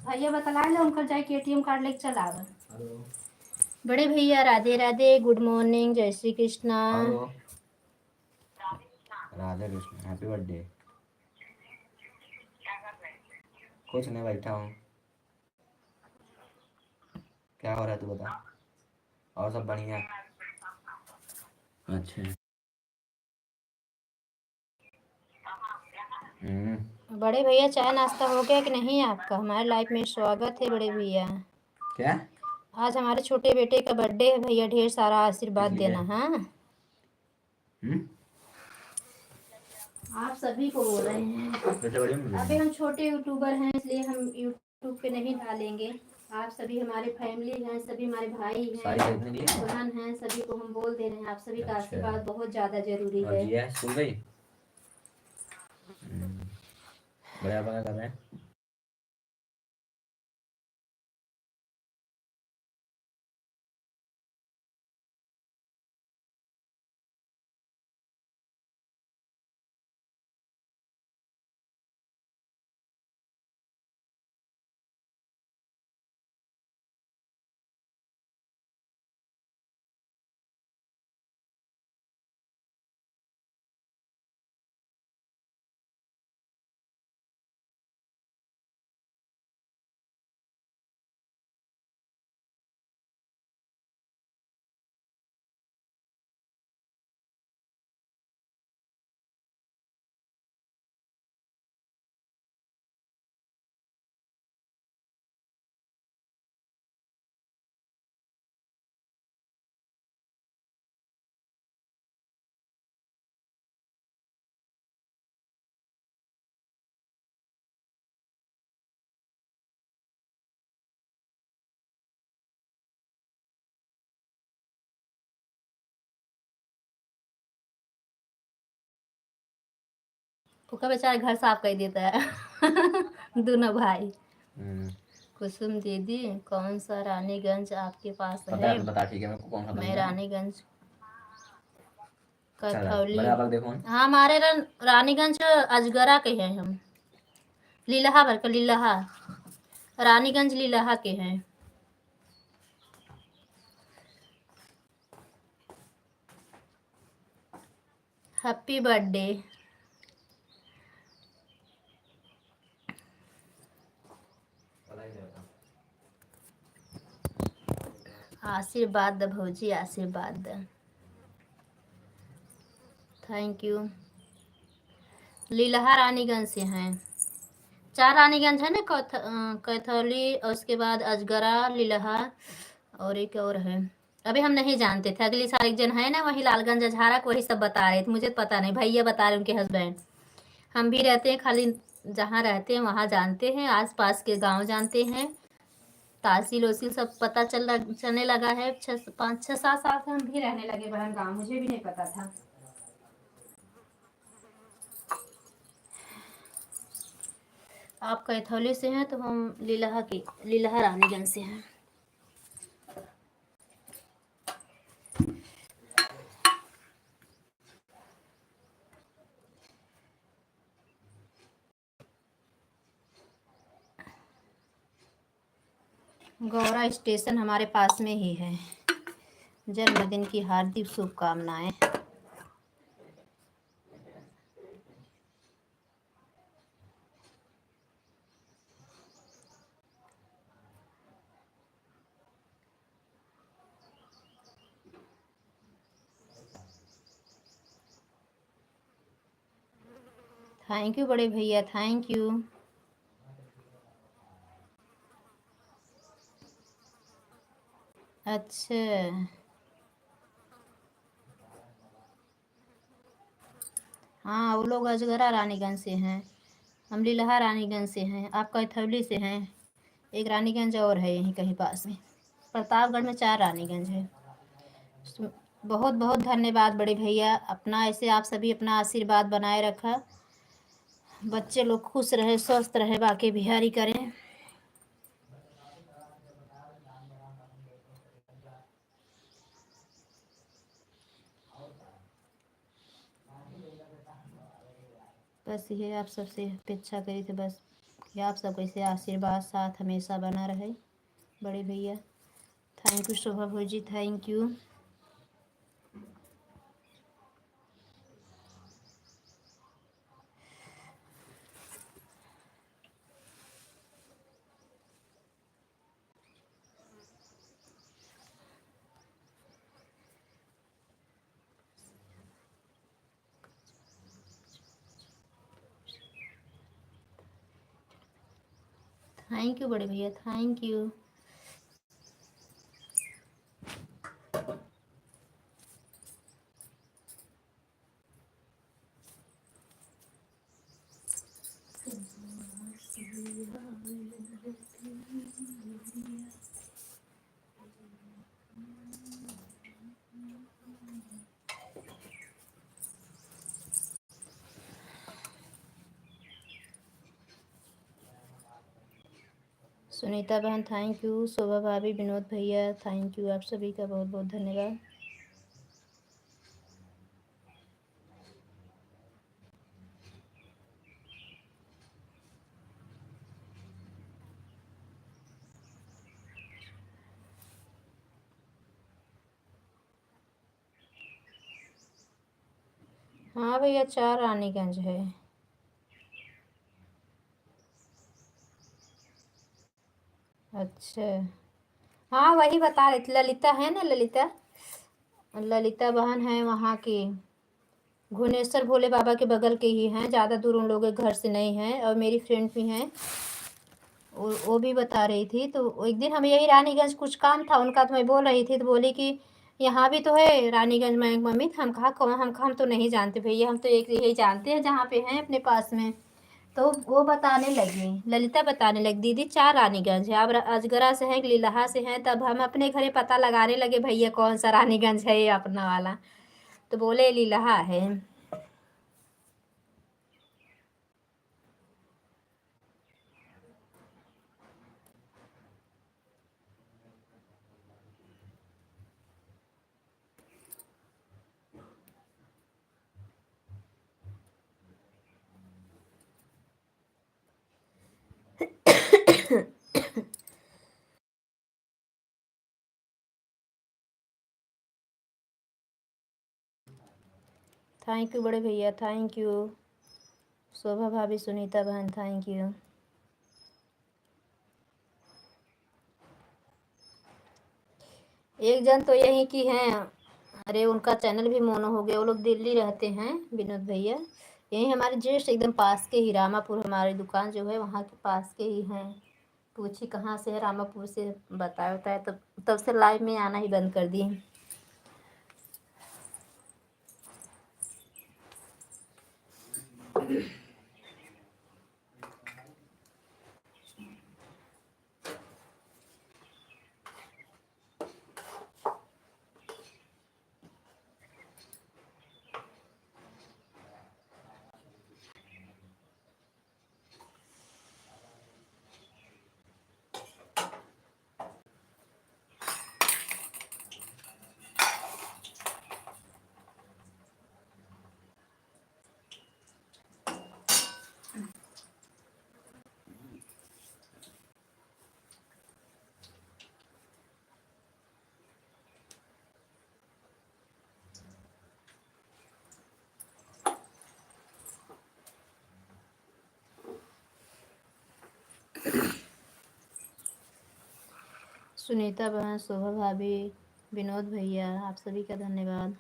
भैया बतला ले उनका जाए के एटीएम कार्ड लेके चला आवे। बड़े भैया राधे राधे, गुड मॉर्निंग, जय Shri Krishna. Hello, Radhe Krishna, happy birthday. कुछ नहीं, बैठा हूँ। क्या हो रहा है तू बता। और सब बढ़िया? अच्छा। बड़े भैया चाय नाश्ता हो गया कि नहीं आपका? हमारे लाइफ में स्वागत है बड़े भैया। क्या? आज हमारे छोटे बेटे का बर्थडे है भैया, ढेर सारा आशीर्वाद किस लिए? देना। हाँ आप सभी को बोल रहे हैं। अभी हम छोटे यूट्यूबर हैं इसलिए हम यूट्यूब पे नहीं डालेंगे। आप सभी हमारे फैमिली हैं, सभी हमारे भाई हैं, बहन हैं, सभी को हम बोल दे रहे हैं। आप सभी का आशीर्वाद बहुत ज़्यादा जरूरी है। बड़ा बड़ा कर रहे हैं। फूफा बेचारा घर साफ कर देता है। दोनों भाई। कुसुम दीदी कौन सा रानीगंज आपके पास पता है? है तो बता, ठीक है, मेरे को कौन सा मैं पसंद है। रानीगंज चल कथौली। बड़े पापा देखो। हाँ हमारे रानीगंज अजगरा के हैं हम। लीलहा भर का लीलहा। रानीगंज लीलहा के हैं। Happy birthday. आशीर्वाद द भौजी, आशीर्वाद द। Thank you. लीलहा रानीगंज से हैं। 4 रानीगंज है ना, कैथौली और उसके बाद अजगरा, लीलहा और एक और है। अभी हम नहीं जानते थे। अगली साल एक जन है ना वही लालगंज अजहारा को, वही सब बता रहे थे। मुझे पता नहीं, भैया बता रहे उनके हस्बैंड। हम भी रहते हैं खाली जहाँ रहते हैं वहाँ जानते हैं, आस पास के गांव जानते हैं, तहसील वसील सब पता चलने लगा है। 5-6-7 साल से हम भी रहने लगे बहन गाँव, मुझे भी नहीं पता था। आप कैथौली से हैं तो हम लीलहा रानीगंज से हैं। गौरा स्टेशन हमारे पास में ही है। जन्मदिन की हार्दिक शुभकामनाएं। थैंक यू बड़े भैया, थैंक यू। अच्छा हाँ, वो लोग अजगरा रानीगंज से हैं, हम लीलहा रानीगंज से हैं, आप कैथौली से हैं। एक रानीगंज और है यहीं कहीं पास में। प्रतापगढ़ में 4 रानीगंज है। बहुत बहुत धन्यवाद बड़े भैया। अपना ऐसे आप सभी अपना आशीर्वाद बनाए रखा, बच्चे लोग खुश रहे, स्वस्थ रहे, बाकी बिहारी करें। बस ये आप सबसे अपेक्षा करी थी बस कि आप सबको ऐसे आशीर्वाद साथ हमेशा बना रहे बड़े भैया। थैंक यू शोभा भौजी, थैंक यू। थैंक यू बड़े भैया, थैंक यू। सुनीता बहन थैंक यू, शोभा भाभी, विनोद भैया थैंक यू, आप सभी का बहुत बहुत धन्यवाद। हाँ भैया 4 रानीगंज है। अच्छा हाँ वही बता रही थी, ललिता है ना, ललिता ललिता बहन है वहाँ की, घुनेश्वर भोले बाबा के बगल के ही हैं, ज़्यादा दूर उन लोगों के घर से नहीं है। और मेरी फ्रेंड भी हैं, वो भी बता रही थी। तो एक दिन हम यही रानीगंज कुछ काम था उनका, तो मैं बोल रही थी तो बोली कि यहाँ भी तो है रानीगंज में मम्मी। हम कहा कौन, हम तो नहीं जानते भैया, हम तो एक यही जानते हैं जहाँ पे हैं अपने पास में। तो वो बताने लगी, ललिता बताने लगी दीदी 4 रानीगंज है, अब अजगरा से है लीलहा से है। तब हम अपने घरे पता लगाने लगे भैया कौन सा रानीगंज है ये अपना वाला, तो बोले लीलहा है। थैंक यू बड़े भैया, थैंक यू। शोभा भाभी, सुनीता बहन, थैंक यू। एक जन तो यही की हैं, अरे उनका चैनल भी मोनो हो गया, वो लोग दिल्ली रहते हैं, विनोद भैया। यही हमारे जस्ट एकदम पास के ही, रामापुर हमारी दुकान जो है वहाँ के पास के ही हैं। पूछी कहाँ से है, रामापुर से बताया होता है, तब से लाइव में आना ही बंद कर दी। सुनीता बहन, शोभा भाभी, विनोद भैया, आप सभी का धन्यवाद।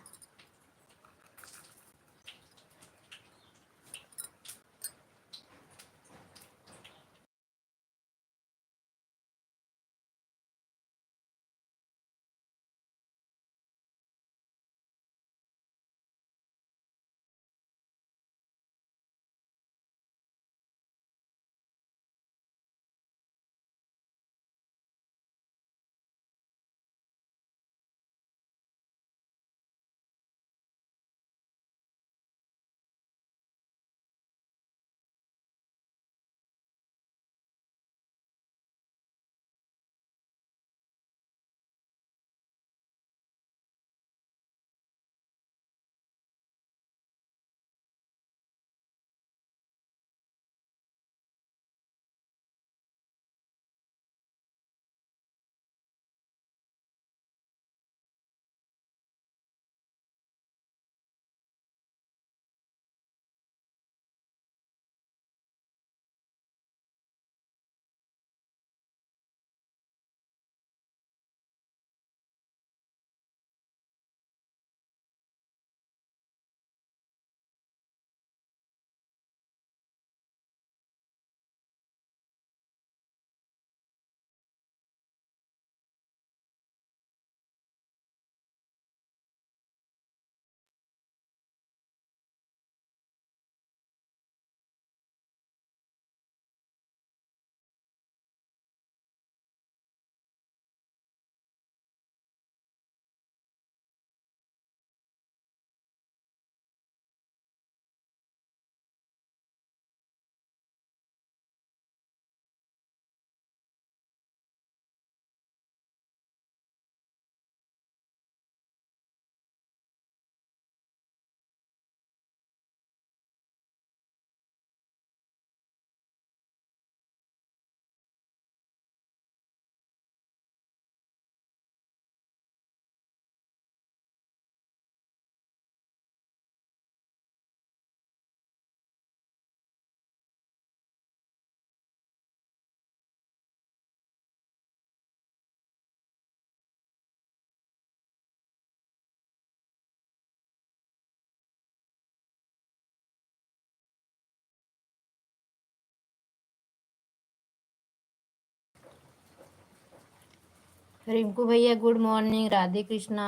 रिंकू भैया गुड मॉर्निंग, राधे कृष्णा,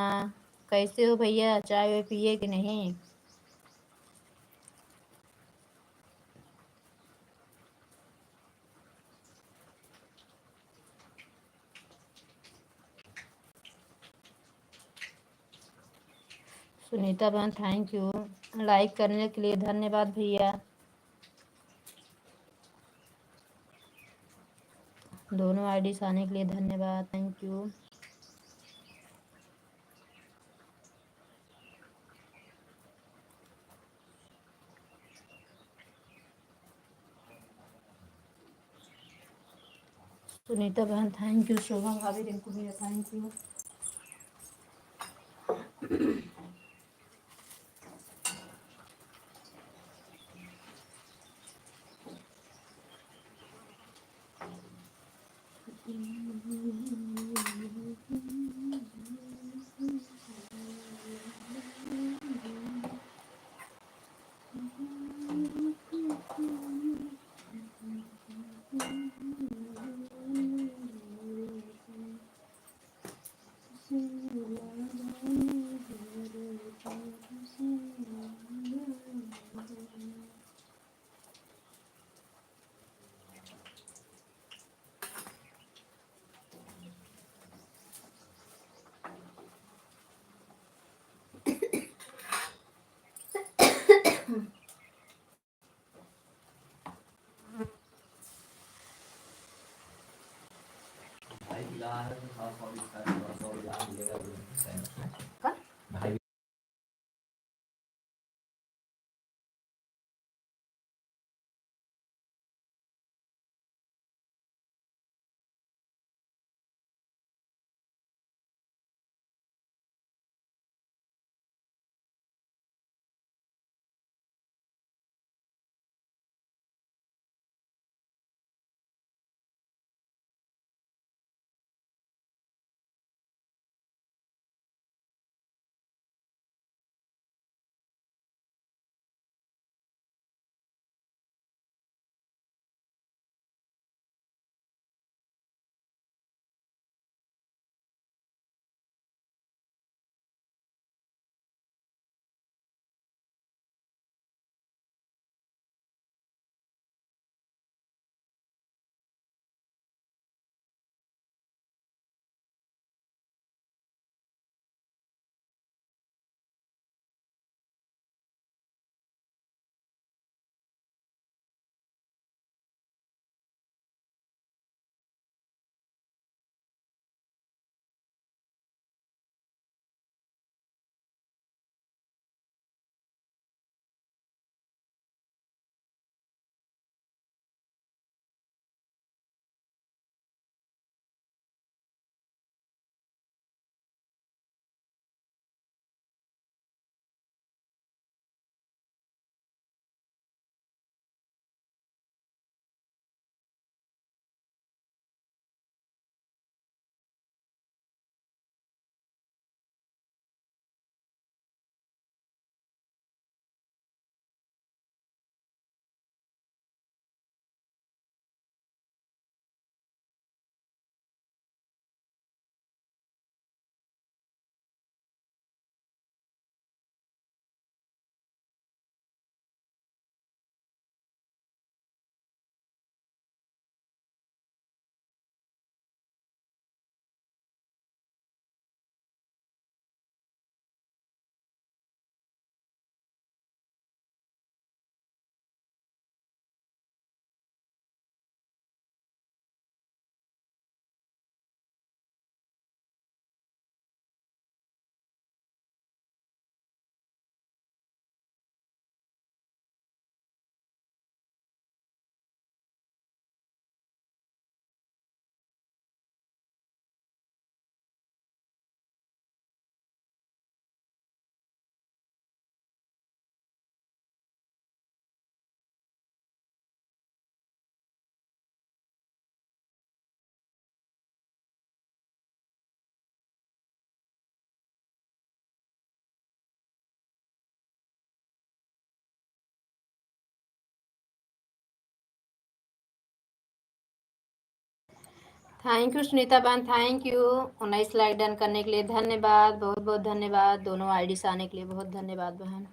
कैसे हो भैया, चाय वाय पिए कि नहीं? सुनीता बहन, थैंक यू, लाइक करने के लिए धन्यवाद भैया। दोनों आईडी आने के लिए धन्यवाद, थैंक यू। सुनीता बहन थैंक यू, शोभा भाभी, रिंकू भैया थैंक यू। भाई थैंक यू सुनीता बहन, थैंक यू 19 लाइक डन करने के लिए धन्यवाद, बहुत बहुत धन्यवाद। दोनों आईडी से आने के लिए बहुत धन्यवाद बहन।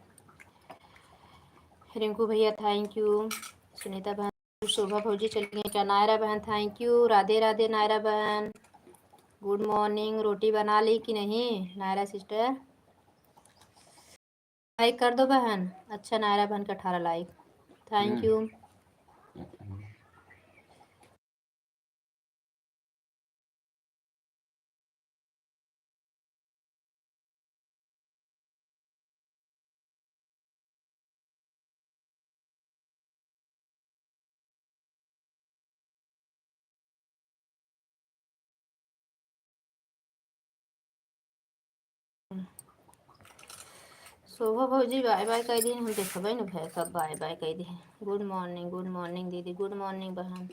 रिंकू भैया थैंक यू, सुनीता बहन, शोभा भौजी चली गई क्या? नायरा बहन थैंक यू, राधे राधे नायरा बहन, गुड मॉर्निंग। रोटी बना ली कि नहीं नायरा सिस्टर? लाइक कर दो बहन। अच्छा नायरा बहन का 18 लाइक, थैंक यू। शोभा भौजी बाय बाय कह दी, हम देखबे न भाई कब बाय बाय कह दी। गुड मॉर्निंग दीदी, गुड मॉर्निंग बहन।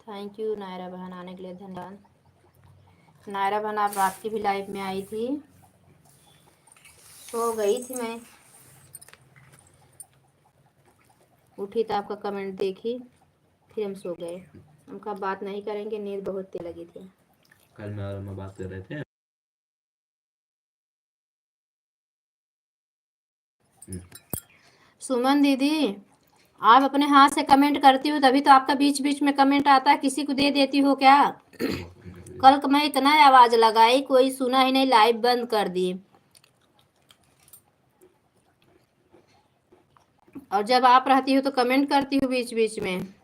थैंक यू नायरा बहन आने के लिए धन्यवाद। नायरा बहन आप रात की भी लाइव में आई थी, सो गई थी मैं, उठी तो आपका कमेंट देखी, फिर हम सो गए। उनका बात नहीं करेंगे, नींद बहुत तेज लगी थी। कल मैं और अम्मा बात कर रहे थे। सुमन दीदी आप अपने हाथ से कमेंट करती हो तभी तो आपका बीच बीच में कमेंट आता है, किसी को दे देती हो क्या? कल मैं इतना आवाज लगाई, कोई सुना ही नहीं, लाइव बंद कर दी। और जब आप रहती हो तो कमेंट करती हो बीच बीच में।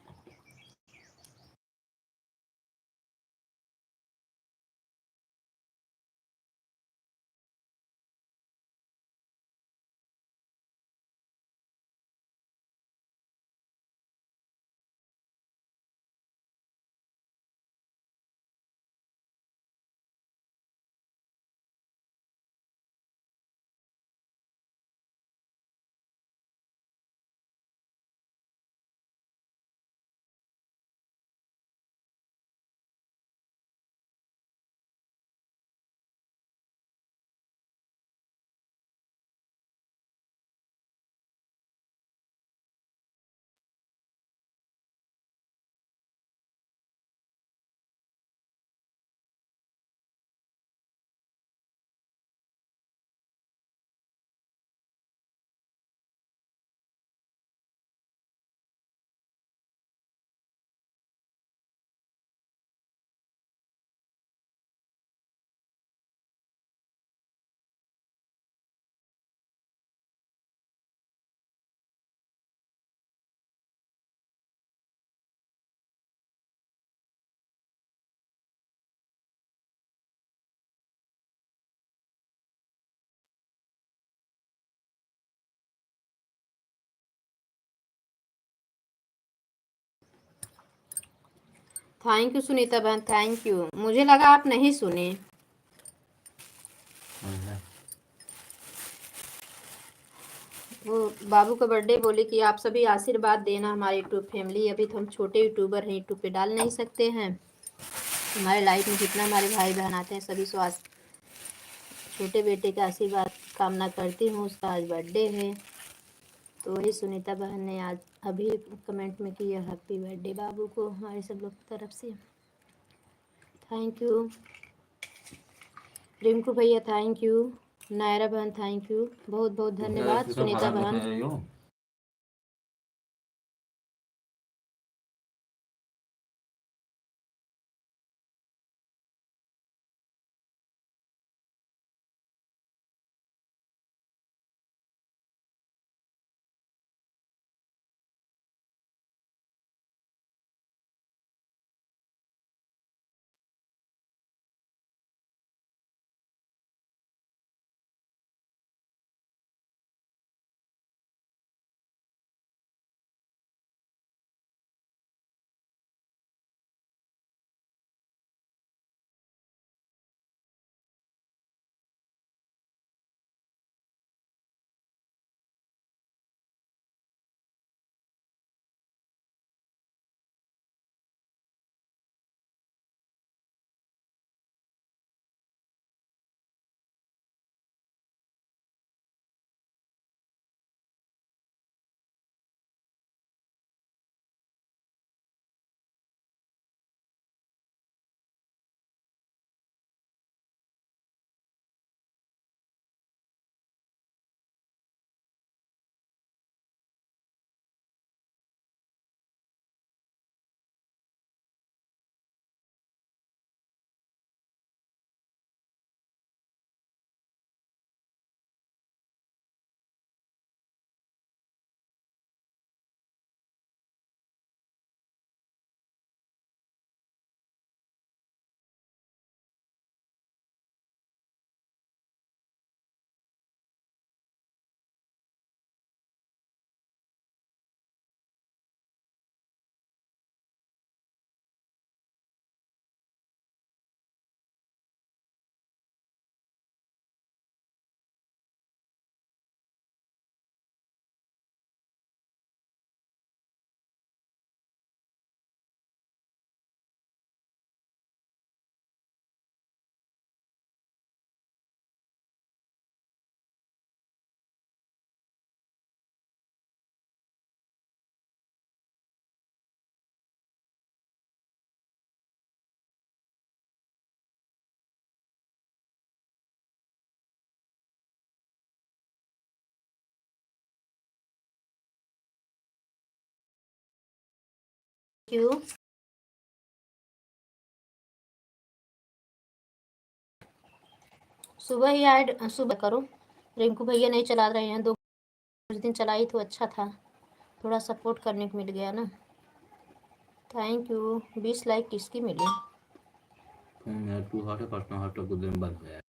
थैंक यू सुनीता बहन, थैंक यू। मुझे लगा आप नहीं सुने। वो बाबू का बर्थडे बोले कि आप सभी आशीर्वाद देना हमारे यूट्यूब फैमिली। अभी तो हम छोटे यूट्यूबर हैं, यूट्यूब पे डाल नहीं सकते हैं। हमारे लाइफ में जितना हमारे भाई बहन आते हैं सभी स्वास्थ्य छोटे बेटे का आशीर्वाद कामना करती हूँ। उसका आज बर्थडे है, तो वही सुनीता बहन ने आज अभी कमेंट में किया हैप्पी बर्थडे बाबू को हमारे सब लोग की तरफ से। थैंक यू रिंकू भैया, थैंक यू नायरा बहन, थैंक यू, बहुत बहुत धन्यवाद सुनीता बहन। क्यों सुबह ही ऐड सुबह करो। रिंकू भैया नहीं चला रहे हैं, दो कुछ दिन चलाई तो अच्छा था, थोड़ा सपोर्ट करने को मिल गया ना। Thank you. 20 लाइक किसकी मिली? तू हट करता हट कुछ दिन बंद है।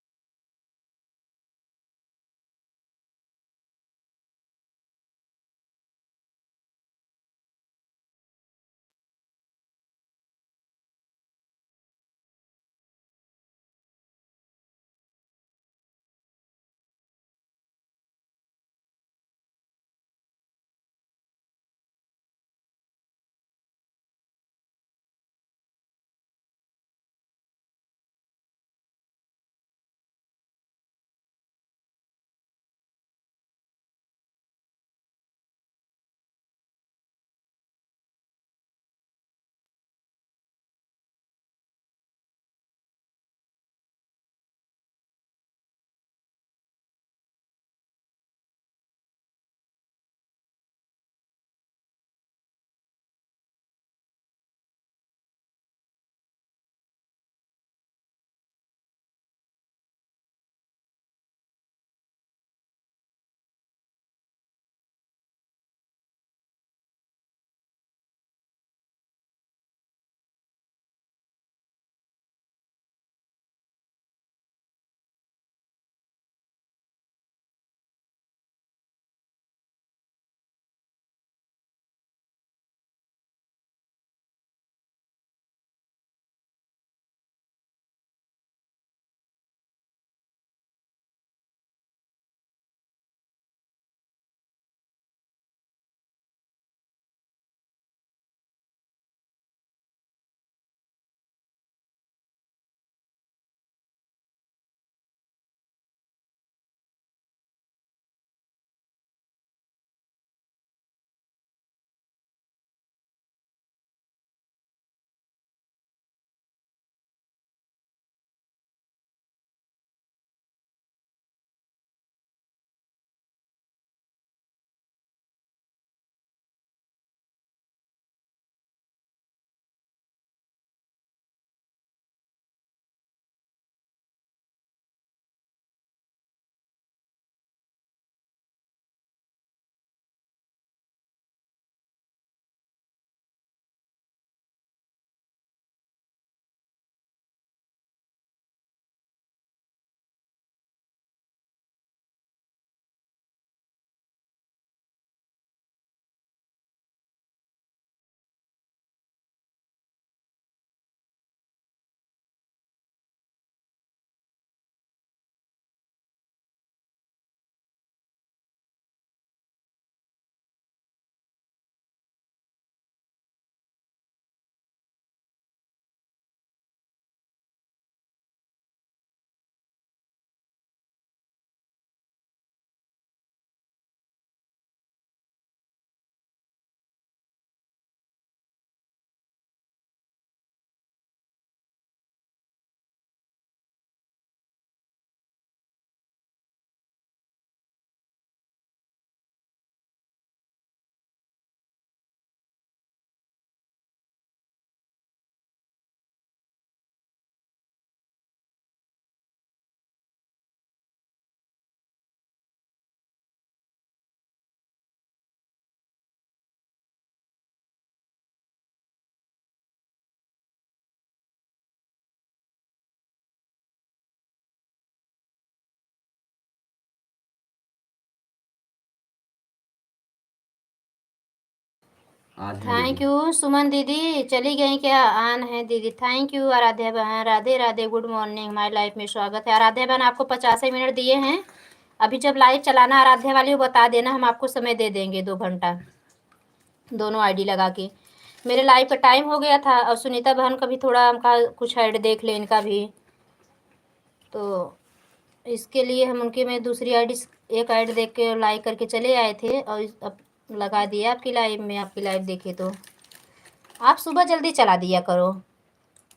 आज है थैंक दीदी। यू सुमन दीदी, चली गई क्या? आन है दीदी, थैंक यू। आराध्या बहन, राधे राधे, गुड मॉर्निंग, हमारी लाइफ में स्वागत है। आराध्या बहन आपको 50 मिनट दिए हैं। अभी जब लाइव चलाना आराध्या वाली वो बता देना, हम आपको समय दे देंगे 2 घंटा, दोनों आईडी लगा के। मेरे लाइव का टाइम हो गया था, और सुनीता बहन का भी थोड़ा उनका कुछ ऐड देख लें, इनका भी, तो इसके लिए हम उनके में दूसरी आईडी, एक आईडी देख के लाइक करके चले आए थे, और अब लगा दिया आपकी लाइव में। आपकी लाइव देखे तो आप सुबह जल्दी चला दिया करो,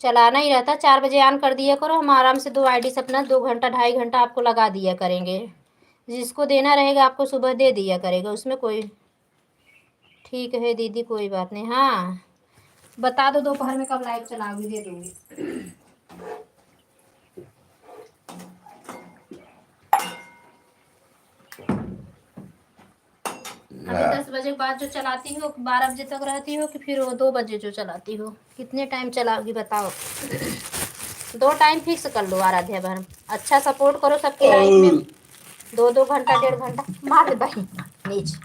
चलाना ही रहता, 4 बजे ऑन कर दिया करो। हम आराम से 2 आईडी से अपना 2 घंटा 2.5 घंटा आपको लगा दिया करेंगे। जिसको देना रहेगा आपको सुबह दे दिया करेगा, उसमें कोई, ठीक है दीदी, कोई बात नहीं। हाँ, बता दो दोपहर में कब लाइव चलाओगी, दे दूँगी। अभी 10 बजे के बाद जो चलाती हो, 12 बजे तक रहती हो, कि फिर वो 2 बजे जो चलाती हो? कितने टाइम चलाओगी बताओ? 2 टाइम फिक्स कर लो आराध्या बहन, अच्छा सपोर्ट करो सबकी लाइफ में। 2-2 घंटा 1.5 घंटा मार दे भाई नीचे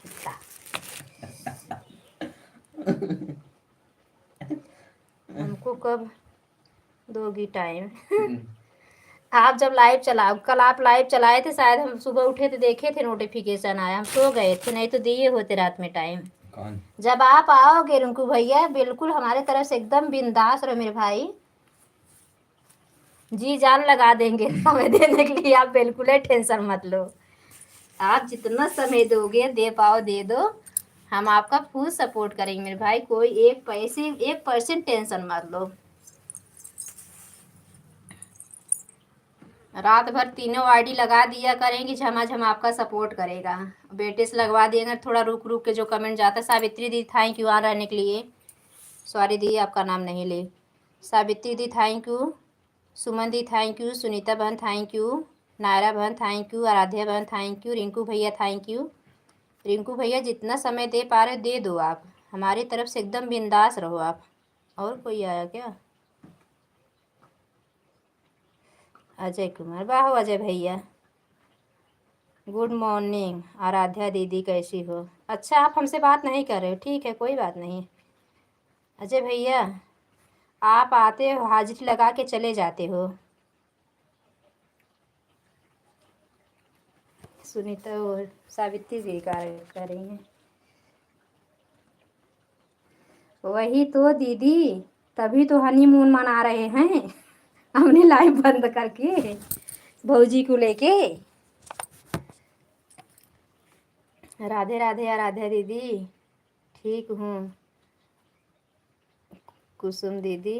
कुत्ता। हमको कब दोगी टाइम? आप जब लाइव चलाओ, कल आप लाइव चलाए थे शायद, हम सुबह उठे थे देखे थे नोटिफिकेशन आया, हम सो गए थे, नहीं तो दिए होते रात में टाइम। कौन? जब आप आओगे रिंकू भैया, बिल्कुल हमारे तरफ से एकदम बिंदास रहो मेरे भाई, जी जान लगा देंगे समय देने के लिए। आप बिल्कुल ही टेंशन मत लो, आप जितना समय दोगे, दे पाओ दे दो, हम आपका फुल सपोर्ट करेंगे मेरे भाई। कोई 1% टेंशन मत लो। रात भर तीनों आईडी लगा दिया करेंगी, झमाझम आपका सपोर्ट करेगा। बेटे से लगवा देंगे, थोड़ा रुक रुक के जो कमेंट जाता है। सावित्री दी थैंक यू ऑन रहने के लिए। सॉरी दी आपका नाम नहीं ले। सावित्री दी थैंक यू, सुमन दी थैंक यू, सुनीता बहन थैंक यू, नायरा बहन थैंक यू, आराध्या बहन थैंक यू, रिंकू भैया थैंक यू। रिंकू भैया जितना समय दे पा रहे दे दो आप, हमारी तरफ से एकदम बिंदास रहो आप। और कोई आया क्या? अजय कुमार, वाह अजय भैया, गुड मॉर्निंग। आराध्या दीदी कैसी हो? अच्छा, आप हमसे बात नहीं कर रहे हो, ठीक है कोई बात नहीं। अजय भैया, आप आते हो हाजिरी लगा के चले जाते हो। सुनीता और सावित्री जी कार्य कर रही हैं। वही तो दीदी, तभी तो हनीमून मना रहे हैं हमने लाइव बंद करके, भौजी को लेके। राधे राधे आराध्या दीदी, ठीक हूँ। कुसुम दीदी,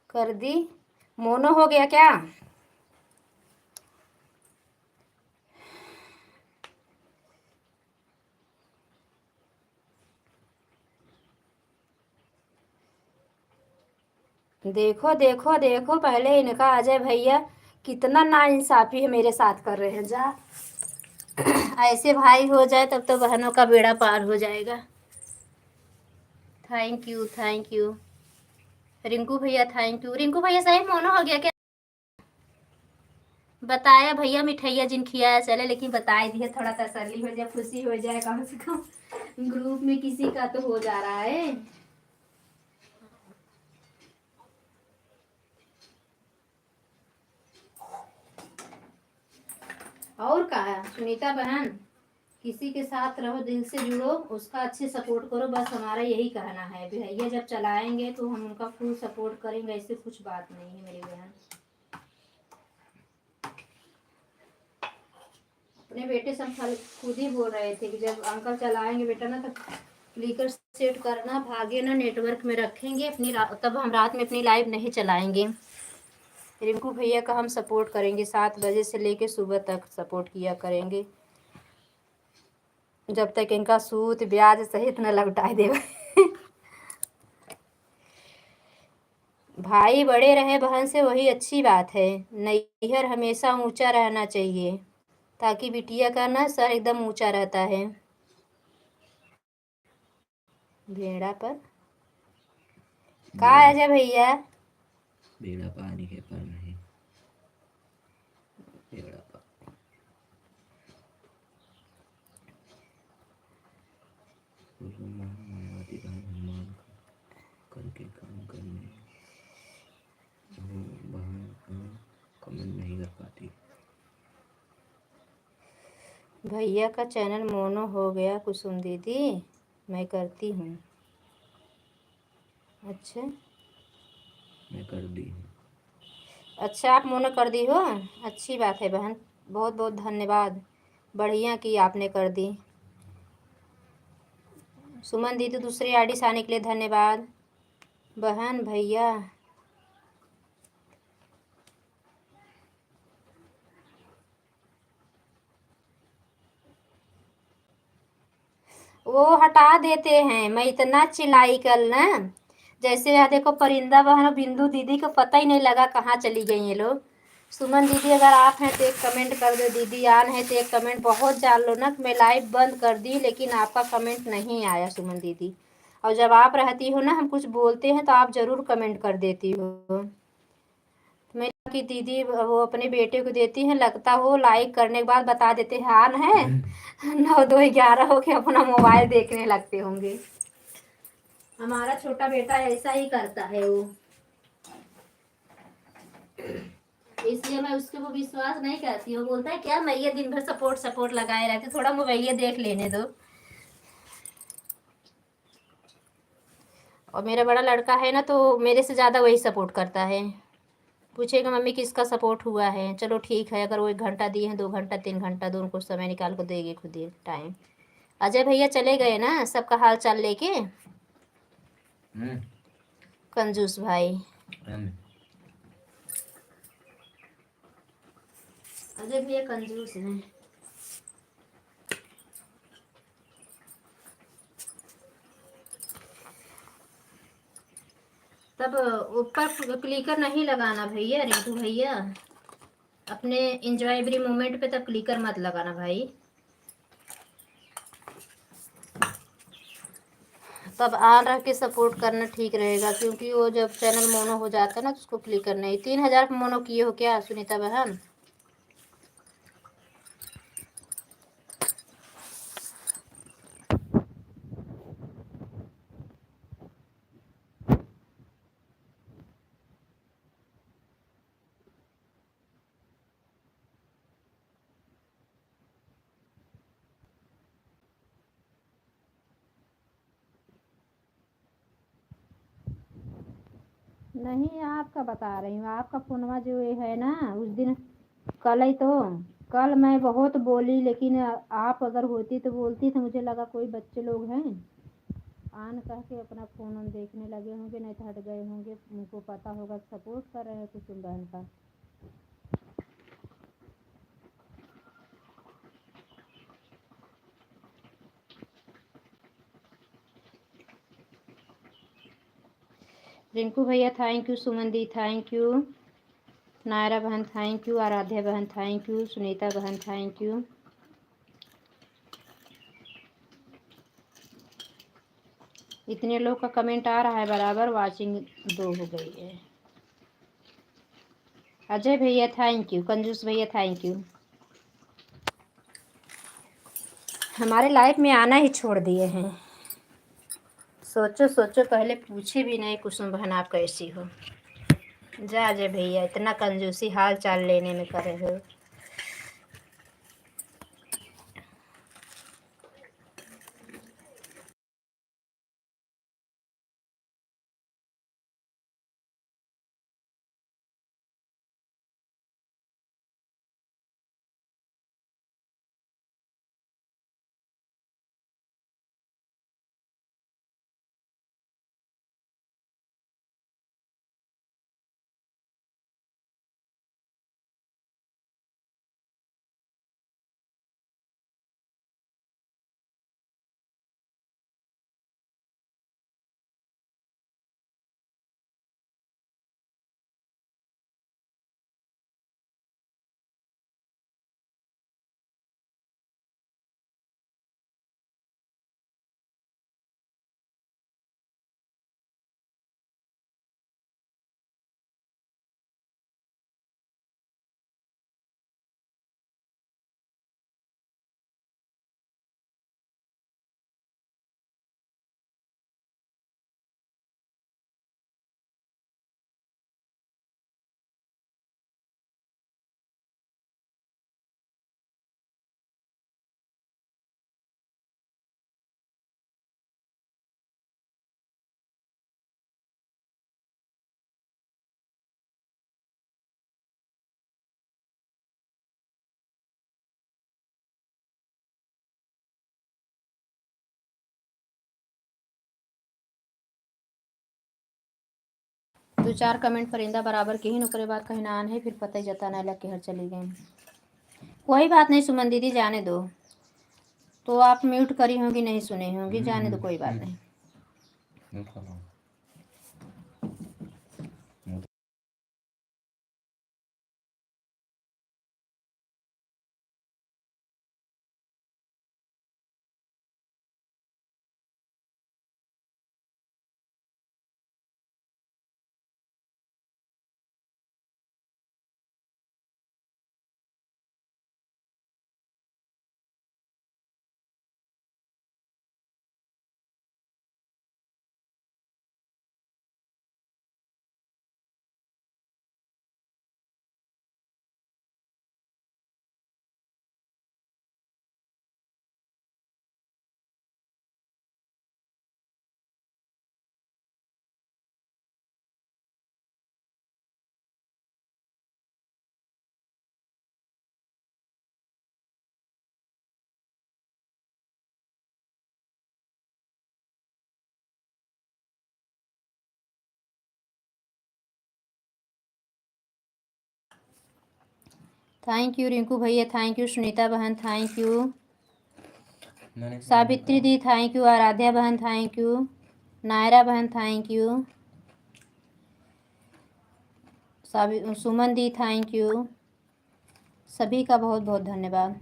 कर दी। मोनो हो गया क्या? देखो देखो देखो, पहले इनका अजय भैया कितना नाइंसाफी है मेरे साथ कर रहे हैं। जा ऐसे भाई हो जाए तब तो बहनों का बेड़ा पार हो जाएगा। Thank you thank you. Rinku भैया थैंक यू। रिंकू भैया सही मोनो हो गया क्या? बताया भैया, मिठाइया जिन खियाया चले, लेकिन बताए दिए, थोड़ा तसल्ली हो जाए, खुशी हो जाए, कम से कम ग्रुप में किसी का तो हो जा रहा है। और कहा सुनीता बहन, किसी के साथ रहो, दिल से जुड़ो, उसका अच्छे सपोर्ट करो, बस हमारा यही कहना है। भैया जब चलाएंगे तो हम उनका फुल सपोर्ट करेंगे, ऐसे कुछ बात नहीं है मेरी बहन। अपने बेटे से हम खुद ही बोल रहे थे कि जब अंकल चलाएंगे बेटा ना, तब क्लिकर सेट करना, भागे ना, नेटवर्क में रखेंगे अपनी, तब हम रात में अपनी लाइव नहीं चलाएंगे। रिंकू भैया का हम सपोर्ट करेंगे, 7 बजे से लेके सुबह तक सपोर्ट किया करेंगे, जब तक इनका सूद ब्याज सहित न लौटा देगा। भाई बड़े रहे बहन से वही अच्छी बात है। नैहर हमेशा ऊंचा रहना चाहिए, ताकि बिटिया का ना सर एकदम ऊंचा रहता है। भेड़ा पर का अजय भैया, बेड़ा पानी के पर नहीं, बेड़ा पार। मायावती बहन हनुमान करके काम करने वो बहन कमेंट नहीं कर पाती। भैया का चैनल मोनो हो गया कुसुम दीदी, मैं करती हूँ। अच्छा मैं कर दी हूँ। अच्छा, आप मोनो कर दी हो, अच्छी बात है बहन, बहुत बहुत धन्यवाद, बढ़िया की आपने कर दी। सुमन दीदी दूसरी आईडी से आने के लिए धन्यवाद। बहन भैया वो हटा देते हैं, मैं इतना चिल्लाई कल ना, जैसे यहाँ देखो परिंदा बहन बिंदु दीदी को पता ही नहीं लगा कहाँ चली गई ये लोग। सुमन दीदी अगर आप हैं तो एक कमेंट कर दो, दीदी आन है तो एक कमेंट बहुत जान लो ना, मैं लाइव बंद कर दी लेकिन आपका कमेंट नहीं आया सुमन दीदी। और जब आप रहती हो ना, हम कुछ बोलते हैं तो आप ज़रूर कमेंट कर देती हो। मैं कि दीदी वो अपने बेटे को देती हैं, लगता हो लाइक करने के बाद बता देते हैं आन है, 9 2 11 हो के अपना मोबाइल देखने लगते होंगे। हमारा छोटा बेटा ऐसा ही करता है वो, इसलिए मैं उसके वो विश्वास नहीं करती हूँ। बोलता है क्या मैं ये दिन भर सपोर्ट सपोर्ट लगाए रहते, थोड़ा मोबाइल देख लेने दो। और मेरा बड़ा लड़का है ना, तो मेरे से ज़्यादा वही सपोर्ट करता है। पूछेगा मम्मी किसका सपोर्ट हुआ है, चलो ठीक है, अगर वो 1 घंटा दिए हैं 2 घंटा 3 घंटा दो, उनको समय निकाल कर देंगे खुद ही टाइम। अजय भैया चले गए ना सबका हाल चाल लेके, कंजूस भाई। अजय भैया कंजूस हैं। तब ऊपर क्लिकर नहीं लगाना भैया, रिंकू भैया अपने इंजॉय एवरी मोमेंट पे तब क्लिकर मत लगाना भाई। तब ऑन रख के सपोर्ट करना ठीक रहेगा, क्योंकि वो जब चैनल मोनो हो जाता है ना तो उसको क्लिकर नहीं। 3000 मोनो किए हो क्या सुनीता बहन? नहीं आपका बता रही हूँ, आपका फोनवा जो ये है ना, उस दिन कल ही तो, कल मैं बहुत बोली लेकिन आप अगर होती तो बोलती, तो मुझे लगा कोई बच्चे लोग हैं आन कह के अपना फ़ोन ऑन देखने लगे होंगे, नहीं तो हट गए होंगे, उनको पता होगा सपोर्ट कर रहे हैं कुसुम बहन का। रिंकू भैया थैंक यू, सुमन दी थैंक यू, नायरा बहन थैंक यू, आराध्या बहन थैंक यू, सुनीता बहन थैंक यू। इतने लोग का कमेंट आ रहा है बराबर, वाचिंग 2 हो गई है। अजय भैया थैंक यू, कंजूस भैया थैंक यू। हमारे लाइफ में आना ही छोड़ दिए हैं। सोचो सोचो, पहले पूछे भी नहीं कुसुम बहन आप कैसी हो। जा अजय भैया, इतना कंजूसी हाल चाल लेने में करे हो। दो चार कमेंट परिंदा बराबर के ही नौकरे बाद कहीं ना आन है, फिर पता ही जाता ना लग के हर चली गई। कोई बात नहीं सुमन दीदी, जाने दो। तो आप म्यूट करी होंगी, नहीं सुनी होंगी, जाने दो, कोई बात नहीं। म्यूट कर रहा हूँ। थैंक यू रिंकू भैया, थैंक यू सुनीता बहन, थैंक यू मैंने सावित्री दी, थैंक यू आराध्या बहन, थैंक यू नायरा बहन, थैंक यू सुमन दी, थैंक यू। सभी का बहुत बहुत धन्यवाद।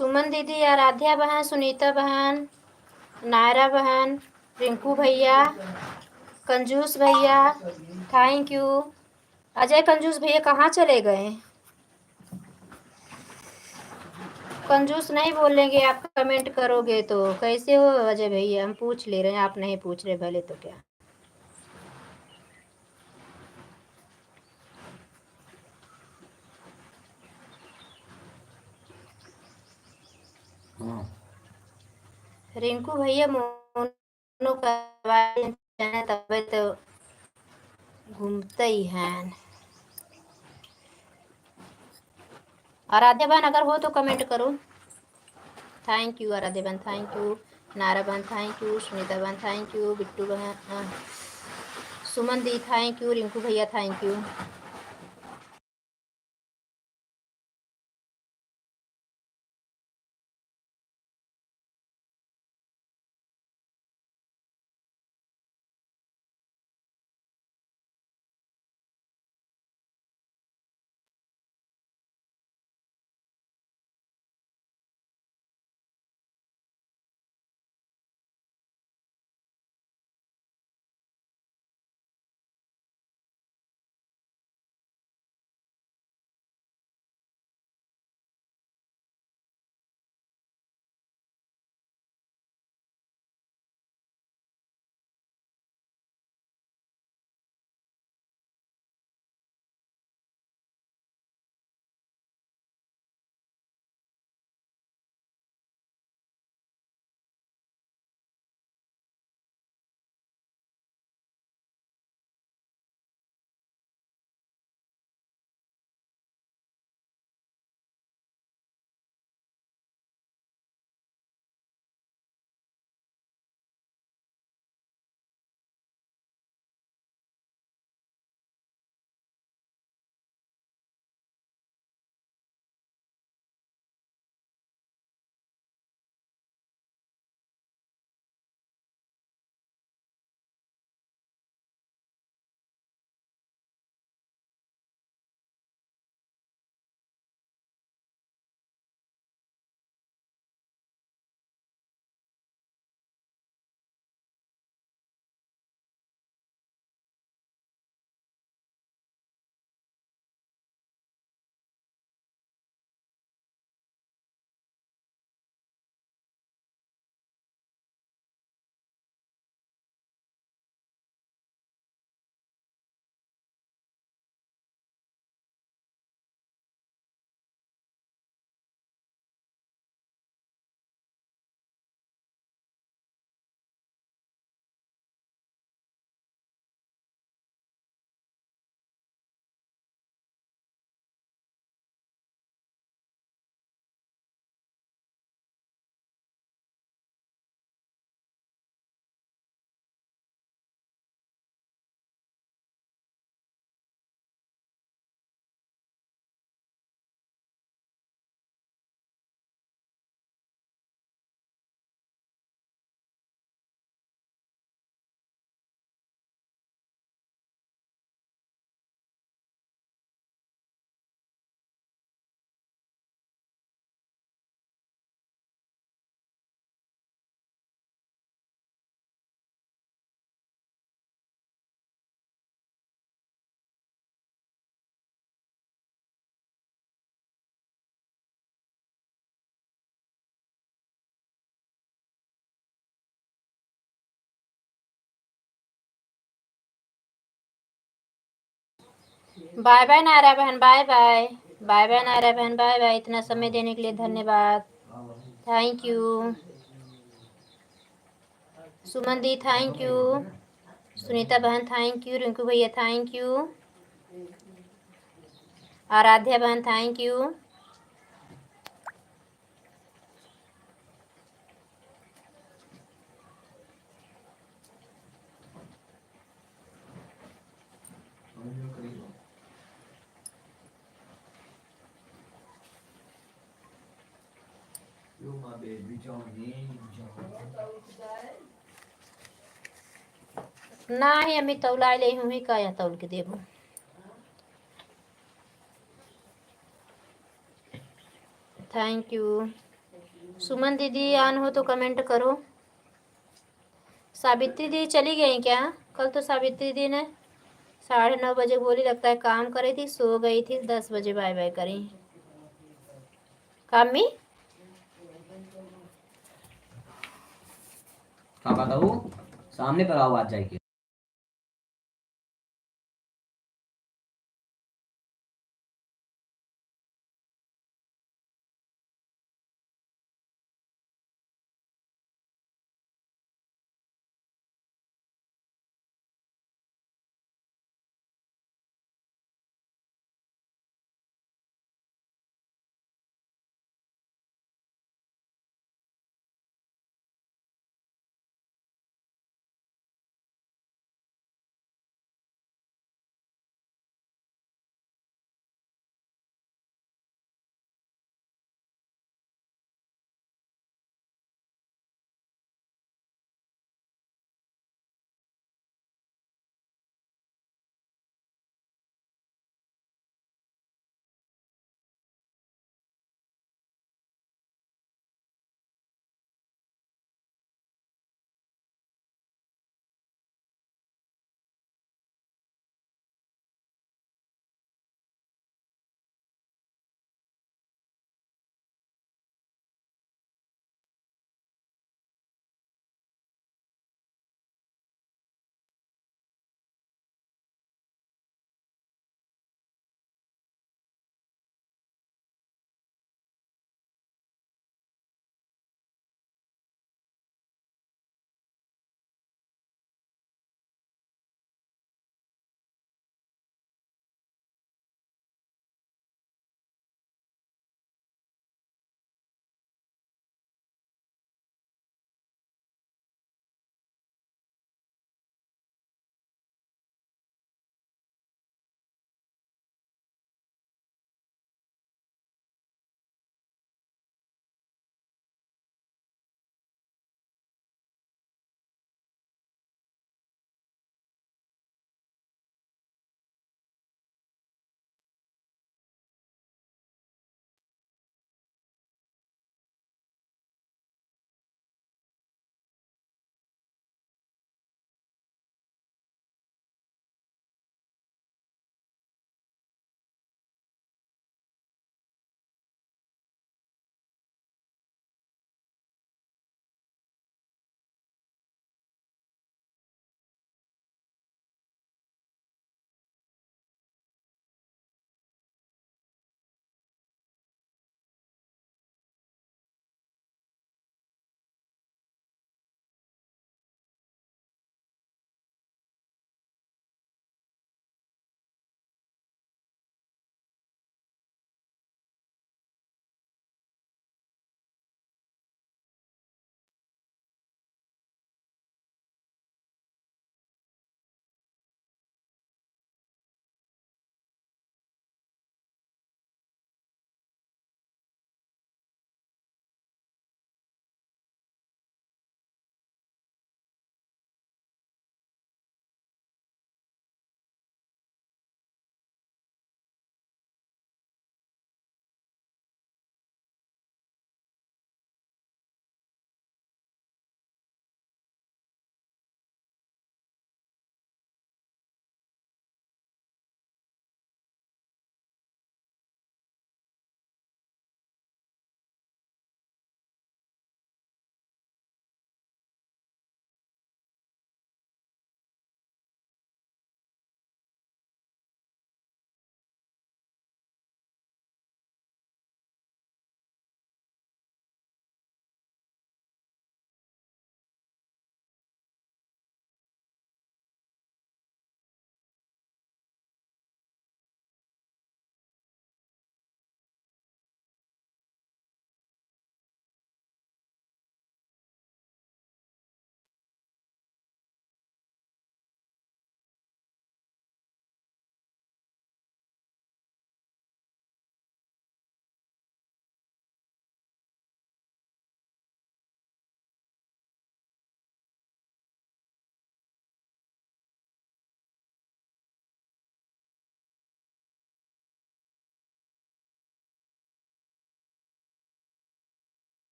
सुमन दीदी, आराध्या बहन, सुनीता बहन, नायरा बहन, रिंकू भैया, कंजूस भैया, थैंक यू। अजय कंजूस भैया कहाँ चले गए? कंजूस नहीं बोलेंगे, आप कमेंट करोगे तो। कैसे हो अजय भैया? हम पूछ ले रहे हैं, आप नहीं पूछ रहे, भले तो क्या। हाँ रिंकू भैया मोनो करवाए तबे तो घूमते ही हैं। आराध्या बहन अगर हो तो कमेंट करो। थैंक यू आराध्या बहन, थैंक यू। नारा बहन थैंक यू, सुनीता बहन थैंक यू, बिट्टू बहन, सुमन दी थैंक यू, रिंकू भैया thank you. Bye bye Naira बहन, bye bye. Bye bye Naira बहन, बाय बाय। इतना समय देने के लिए धन्यवाद, थैंक यू। सुमन दी थैंक यू, सुनीता बहन थैंक यू, रिंकू भैया थैंक यू, आराध्या बहन थैंक यू। नहीं अम्मी तौला ले हूँ ही, का तौल के देबू। Thank you. सुमन दीदी आन हो तो कमेंट करो। सावित्री दी चली गई क्या? कल तो सावित्री दी ने 9:30 बजे बोली, लगता है काम कर रही थी, सो गई थी, 10 बजे बाय बाय करी। कामी क्या बताऊँ? सामने पर आओ आज जाके।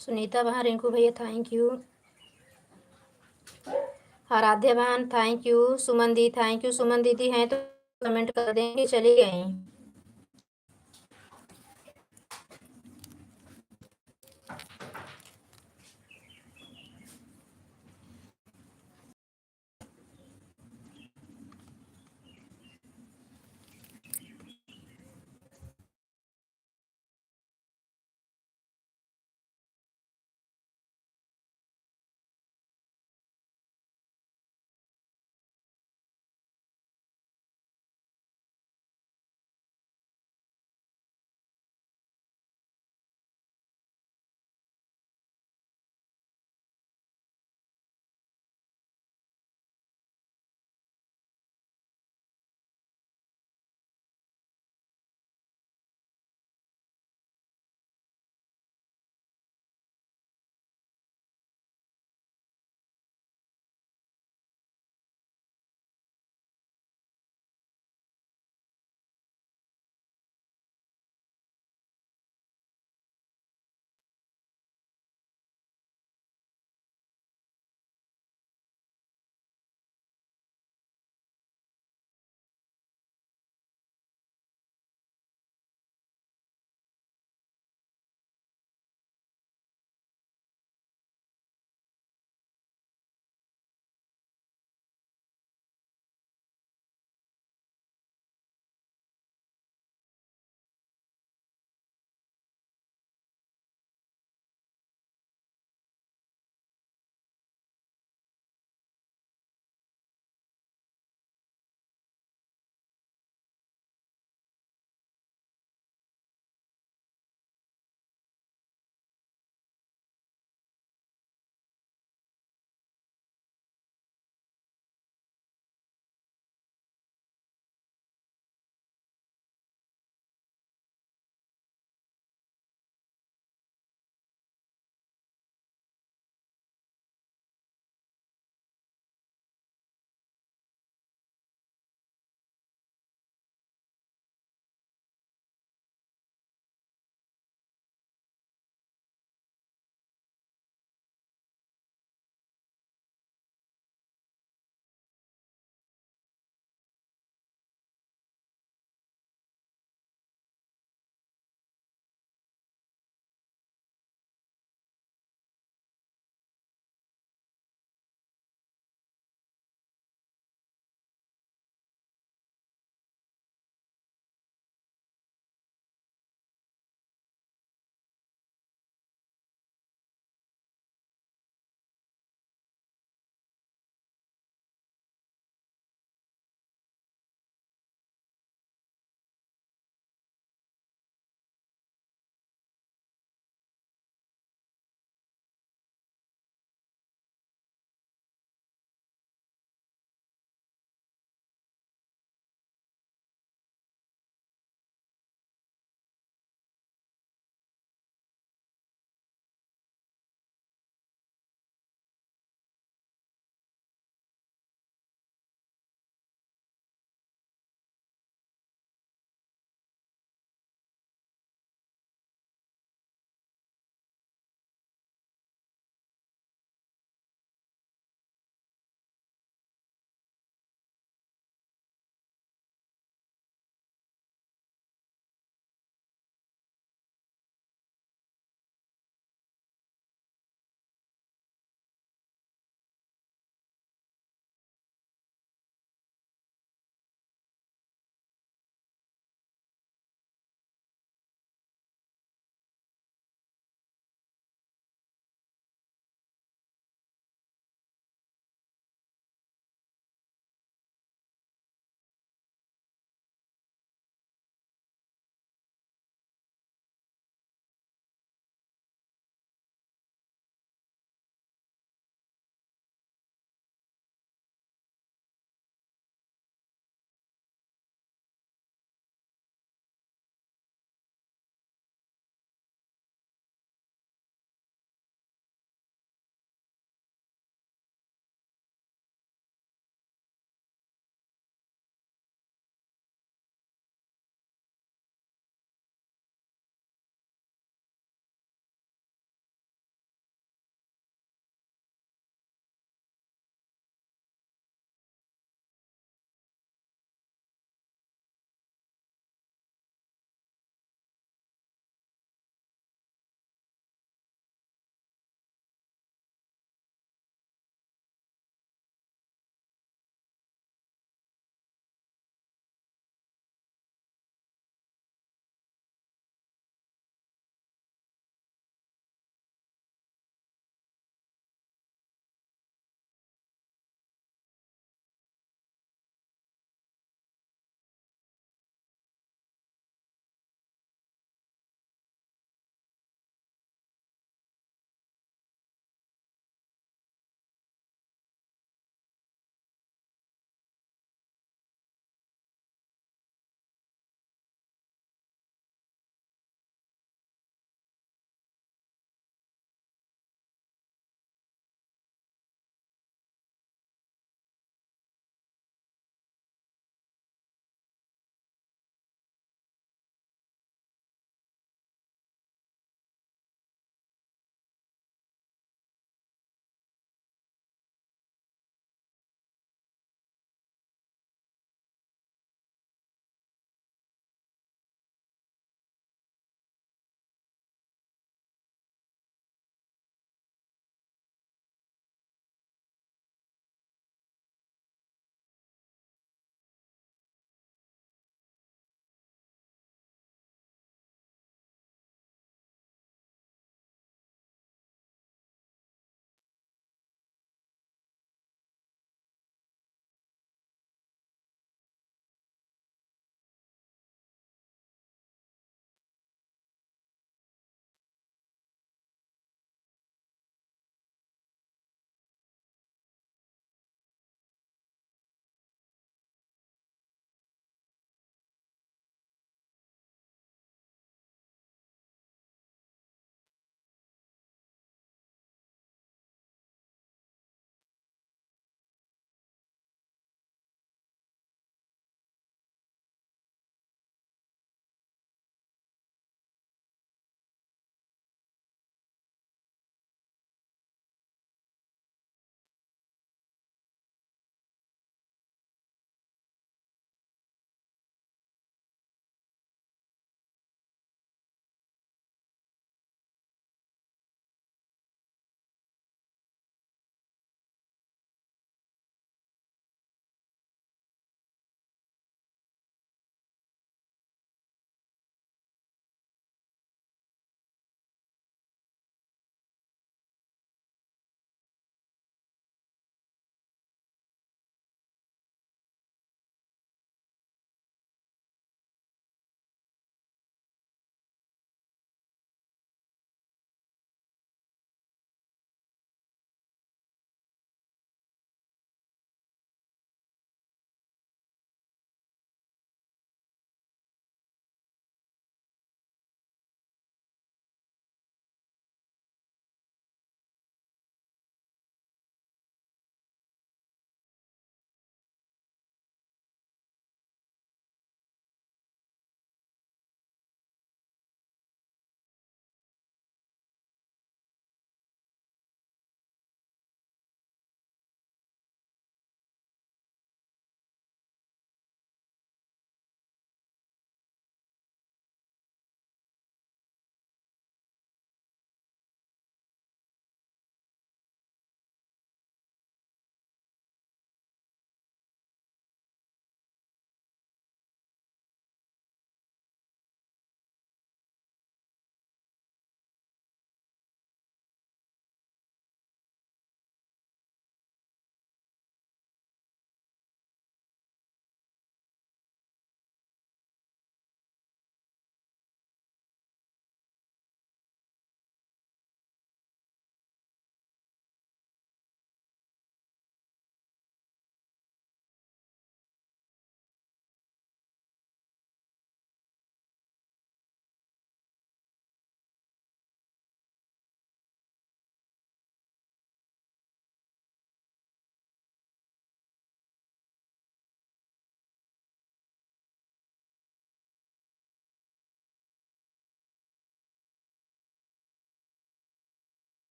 सुनीता बहन, रिंकू भैया थैंक यू, आराध्या बहन थैंक यू, सुमन दी थैंक यू। सुमन दीदी हैं तो कमेंट कर देंगे, चली गई।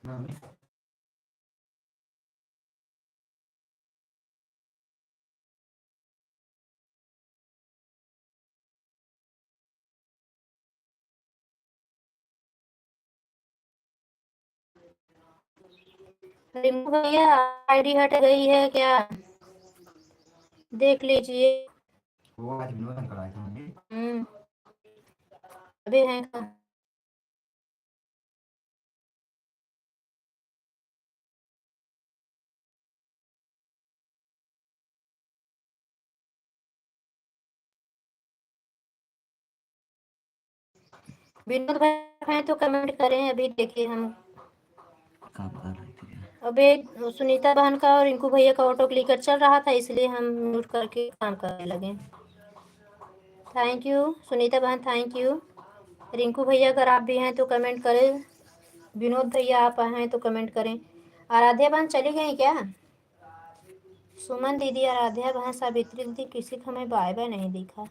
हाँ, रिंकू भैया आईडी हट गई है क्या? देख लीजिए। वो आज विनोद अंकल आए थे मम्मी। अभी है का? विनोद भाई हैं तो कमेंट करें, अभी देखिए हम काम कर रही थी। अबे सुनीता बहन का और रिंकू भैया का ऑटो क्लिकर चल रहा था, इसलिए हम म्यूट करके काम करने लगे। थैंक यू सुनीता बहन, थैंक यू। रिंकू भैया अगर आप भी हैं तो कमेंट करें, विनोद भैया आप हैं तो कमेंट करें। आराध्या बहन चली गई क्या? सुमन दीदी, आराध्या बहन, सावित्री दीदी, किसी को हमें बाय बाय नहीं दिखा।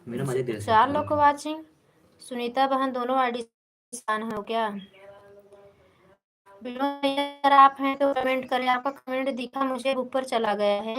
मेरा मजे देर से 4 लोग को वाचिंग। सुनीता बहन दोनों आईडी हो क्या? विनोद भैया अगर आप हैं तो कमेंट करें, आपका कमेंट दिखा मुझे, ऊपर चला गया है।